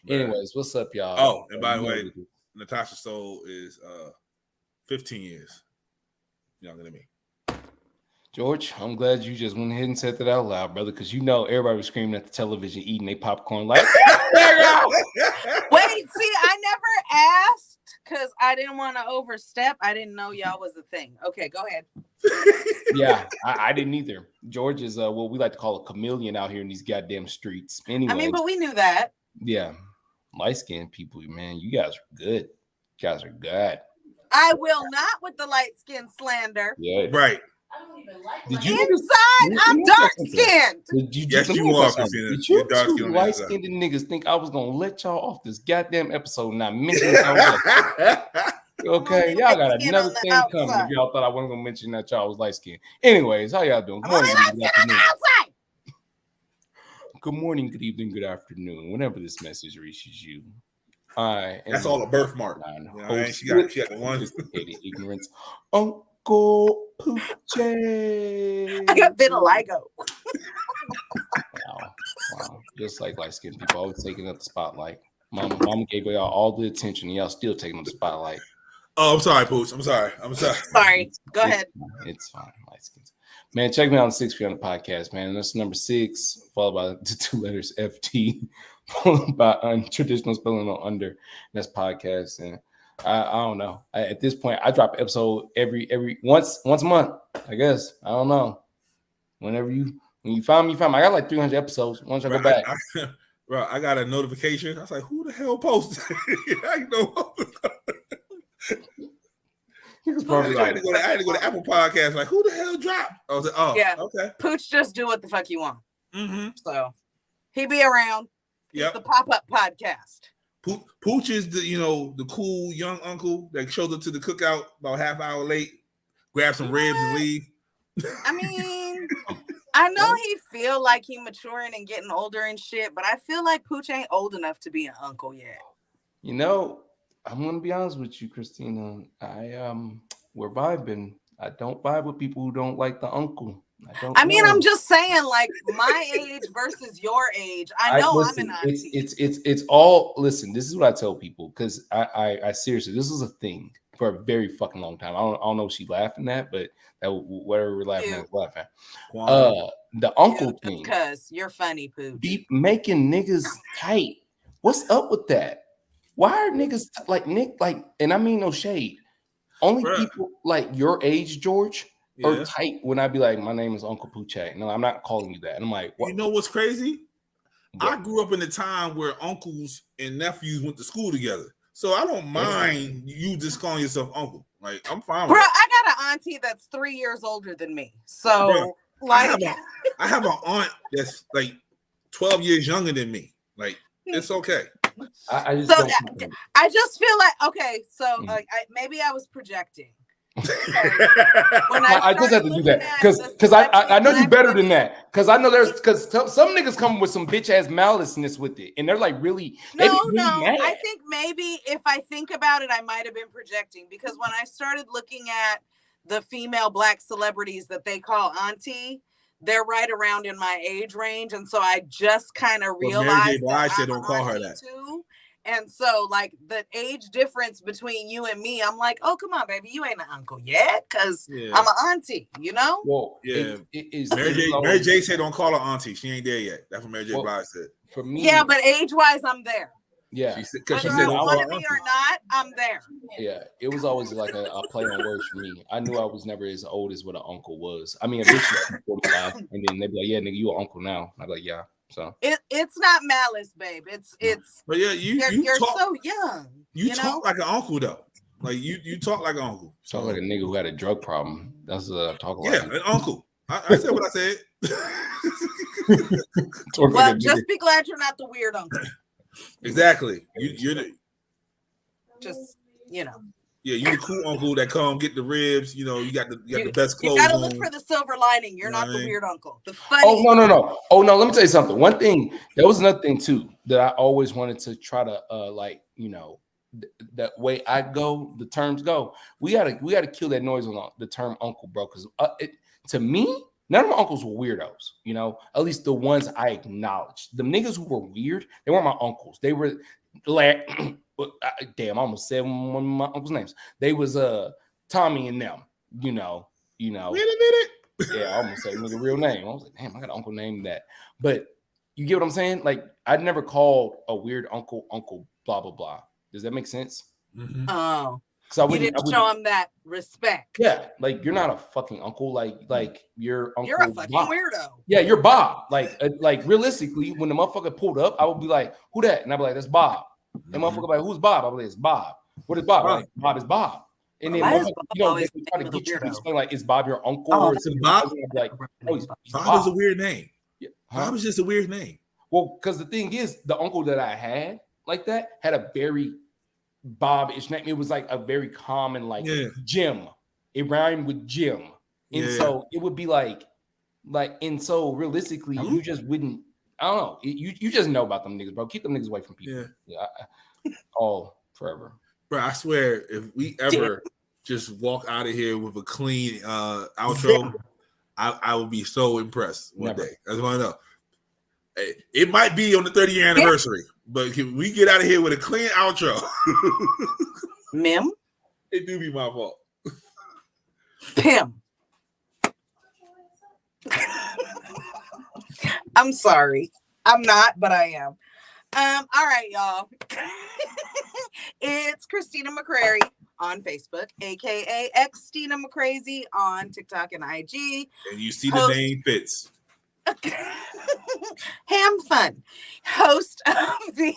Anyways, what's up, y'all? Oh, and by the way, Natasha Soul is 15 years younger than me. George, I'm glad you just went ahead and said that out loud, brother, because you know everybody was screaming at the television, eating their popcorn like, wait, see, I never asked because I didn't want to overstep. I didn't know y'all was a thing. Okay, go ahead. Yeah, I didn't either. George is what we like to call a chameleon out here in these goddamn streets. Anyway, I mean, but we knew that. Yeah, light-skinned people, man, you guys are good. You guys are good. I will not with the light-skinned slander. Yeah, right. I don't even like inside. I'm dark-skinned. Yes, you are, Christina. Did you two light-skinned niggas think I was gonna let y'all off this goddamn episode and not mention okay, y'all got another thing coming. If y'all thought I wasn't gonna mention that y'all was light-skinned. Anyways, how y'all doing? Good morning, good afternoon. Good morning, good evening, good afternoon. Whenever this message reaches you. That's all a birthmark. She got the one. Ignorance. Uncle Poochie. I got vitiligo. Wow. Just like light-skinned people always taking up the spotlight. Mama gave y'all all the attention, and y'all still taking the spotlight. Oh, I'm sorry, Pooch. I'm sorry. Sorry. Go ahead. It's fine. Light skins. Man, check me out on 6 p.m. on the podcast, man. That's number 6, followed by the 2 letters FT, followed by untraditional spelling on under. That's podcast. And I don't know. At this point, I drop an episode every once a month, I guess. I don't know. When you find me, I got like 300 episodes. Once I go back. Bro, I got a notification. I was like, who the hell posted? I know. Probably I had to go to Apple Podcasts. Like, who the hell dropped? I was like, oh, yeah, okay. Pooch just do what the fuck you want. Mm-hmm. So he be around. Yep. It's the pop-up podcast. Pooch is the cool young uncle that shows up to the cookout about half hour late, grab some ribs and leave. I mean, I know he feel like he maturing and getting older and shit, but I feel like Pooch ain't old enough to be an uncle yet. I'm gonna be honest with you, Christina. We're vibing. I don't vibe with people who don't like the uncle. I mean, I'm just saying, like my age versus your age. I'm an auntie. It's all. Listen, this is what I tell people because I seriously, this is a thing for a very fucking long time. I don't know if she's laughing at, but whatever we're laughing at, laughing. The uncle thing. Because you're funny, Pooch. Be making niggas tight. What's up with that? Why are niggas like Nick? Like, and I mean no shade. Only people like your age, George, are tight when I be like, my name is Uncle Poochak. No, I'm not calling you that. And I'm like, what? You know what's crazy? What? I grew up in a time where uncles and nephews went to school together. So I don't mind you just calling yourself uncle. Like, I'm fine with it. I got an auntie that's 3 years older than me. So, I have an aunt that's like 12 years younger than me. Like, it's okay. I just feel like, okay, so maybe I was projecting. I just have to do that because I know you better than that, because I know because some niggas come with some bitch ass maliceness with it, and they're like really no. I think maybe if I think about it, I might have been projecting, because when I started looking at the female Black celebrities that they call auntie, they're right around in my age range, and so I just kind of realized Mary J. Blige said don't call her that. Too. And so, like, the age difference between you and me, I'm like, oh, come on, baby, you ain't an uncle yet, because I'm an auntie, you know? Well, Mary J. said don't call her auntie. She ain't there yet. That's what Mary J. Blige said. For me, yeah, but age-wise, I'm there. Yeah, because she said, I want to be or not, I'm there. Yeah, it was always like a play on words for me. I knew I was never as old as what an uncle was. I mean, eventually 45, and then they'd be like, "Yeah, nigga, you an uncle now." I'd be like, "Yeah." So it's not malice, babe. It's. But yeah, you're talk, so young. You talk like an uncle though. Like you talk like an uncle. Talk like a nigga who had a drug problem. That's talk like. Yeah, an uncle. I said what I said. Well, just be glad you're not the weird uncle. Exactly. You're the just Yeah, you the cool uncle that come get the ribs. You know, you got the best clothes. You gotta look for the silver lining. You're not the weird uncle. The funny. Oh no. Oh no. Let me tell you something. One thing, there was another thing too that I always wanted to try to that way I go, the terms go. We gotta kill that noise on the term uncle, bro. Because to me, none of my uncles were weirdos, you know, at least the ones I acknowledged. The niggas who were weird, they weren't my uncles. They were like, damn, I almost said one of my uncles' names. They was Tommy and them, you know. Wait a minute. Yeah, I almost said the real name. I was like, damn, I got an uncle named that. But you get what I'm saying? Like, I'd never called a weird uncle, blah, blah, blah. Does that make sense? Mm-hmm. Oh. You didn't show him that respect. Yeah, like you're not a fucking uncle. Like your uncle. You're a fucking Bob. Weirdo. Yeah, you're Bob. Like realistically, when the motherfucker pulled up, I would be like, "Who that?" And I'd be like, "That's Bob." And motherfucker be like, "Who's Bob?" I'd be like, "It's Bob." What is Bob? Like, Bob is Bob. And then they try to get you to explain like, "Is Bob your uncle?" Or is Bob? Like, oh, Bob is a weird name. Yeah. Bob is just a weird name. Well, because the thing is, the uncle that I had like that had a very Bob-ish name. It was like a very common Jim. It rhymed with Jim, and so it would be like, and so realistically, you just wouldn't. I don't know. You just know about them niggas, bro. Keep them niggas away from people. Yeah, all forever, bro. I swear, if we ever just walk out of here with a clean outro, I would be so impressed one day. That's what I know. It might be on the 30-year anniversary, But can we get out of here with a clean outro? Mim? It do be my fault. Pim. I'm sorry. I'm not, but I am. All right, y'all. It's Christina McCrary on Facebook, aka Xtina McCrazy on TikTok and IG. And you see the name fits. Ham Fun, host of the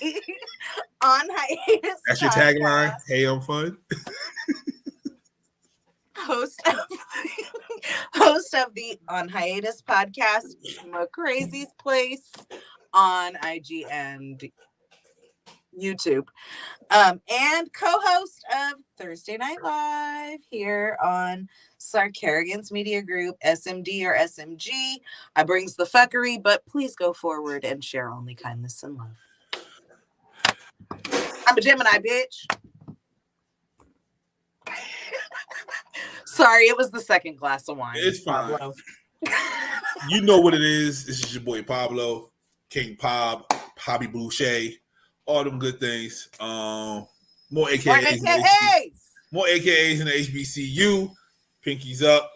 On Hiatus. That's your tagline. Hey, I'm fun. Host of the On Hiatus podcast, McCrazy's Place on IG and YouTube, and co-host of Thursday Night Live here on Sarkarrigan's Media Group, SMD or SMG. I brings the fuckery, but please go forward and share only kindness and love. I'm a Gemini, bitch. Sorry, it was the second glass of wine. It's fine. You know what it is. This is your boy Pablo, King Pob, Hobby Boucher, all them good things. More AKAs. More AKAs in the HBCU. Pinkies up.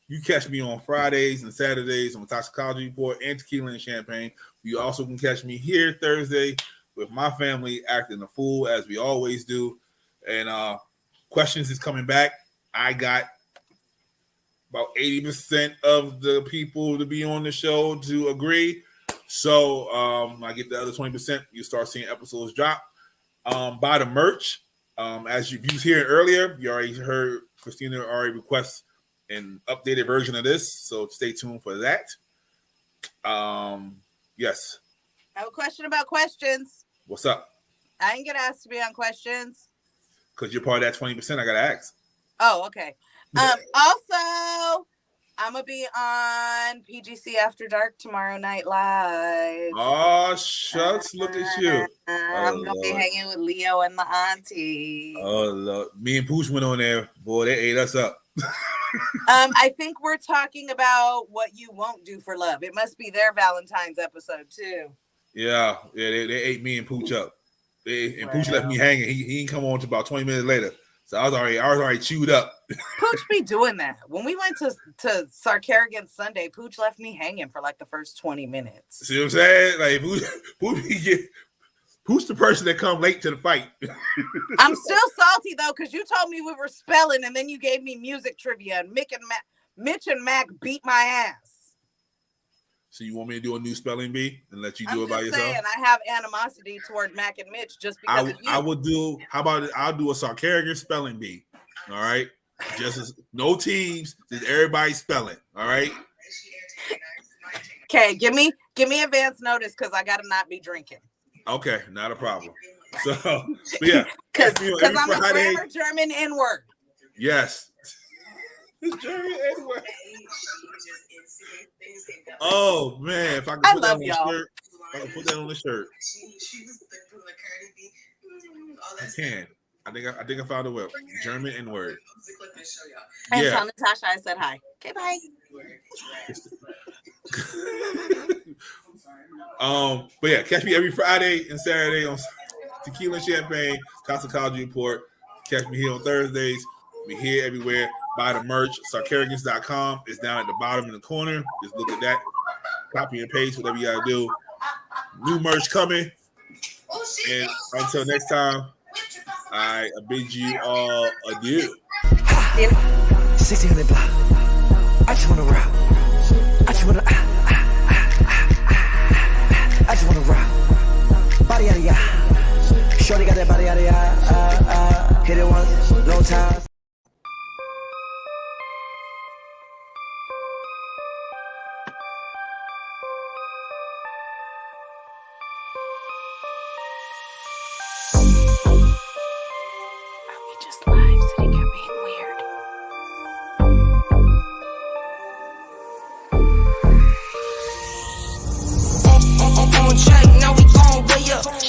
You catch me on Fridays and Saturdays on Toxicology Report and Tequila and Champagne. You also can catch me here Thursday with my family acting a fool as we always do. And questions is coming back. I got about 80% of the people to be on the show to agree. So I get the other 20%. You start seeing episodes drop. Buy the merch. As you heard earlier, you already heard Christina already request an updated version of this. So stay tuned for that. Yes. I have a question about questions. What's up? I didn't get asked to be on questions. Because you're part of that 20% I got to ask. Oh, okay. Also, I'm going to be on PGC After Dark tomorrow night live. Oh, shucks. Look at you. I'm going to be hanging with Leo and the auntie. Oh, Lord. Me and Pooch went on there. Boy, they ate us up. I think we're talking about what you won't do for love. It must be their Valentine's episode, too. Yeah, they ate me and Pooch up. Pooch left me hanging. He didn't come on until about 20 minutes later. So I was already chewed up. Pooch be doing that. When we went to Sarkarrigan Sunday, Pooch left me hanging for like the first 20 minutes. See what I'm saying? Like Pooch the person that come late to the fight. I'm still salty though, because you told me we were spelling and then you gave me music trivia and Mitch and Mac beat my ass. So you want me to do a new spelling bee and let you do it by yourself? Saying, I have animosity toward Mac and Mitch just because of you. I will do. How about it? I'll do a Sarkarrigan spelling bee. All right, no teams, just everybody spelling. All right. Okay, give me advance notice because I gotta not be drinking. Okay, not a problem. So yeah, because I'm a grammar German N-word. Yes. German N-word. Oh man, if I could put that on the shirt, if I could put that on the shirt. I can. I think I found a word. German N-word. And tell Natasha I said hi. Okay, bye. But yeah, catch me every Friday and Saturday on Tequila and Champagne, Toxicology Report. Catch me here on Thursdays. We here everywhere. Buy the merch. Sarkarrigans.com. It's down at the bottom in the corner. Just look at that. Copy and paste, whatever you gotta do. New merch coming. And until next time, I bid you all adieu. 1600 block. I just wanna rock. I just wanna I just wanna rock. Body out of ya. Shorty got that body out of ya. Hit it once, no time.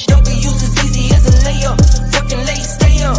Don't be used as easy as a layup. Fucking late, stay up.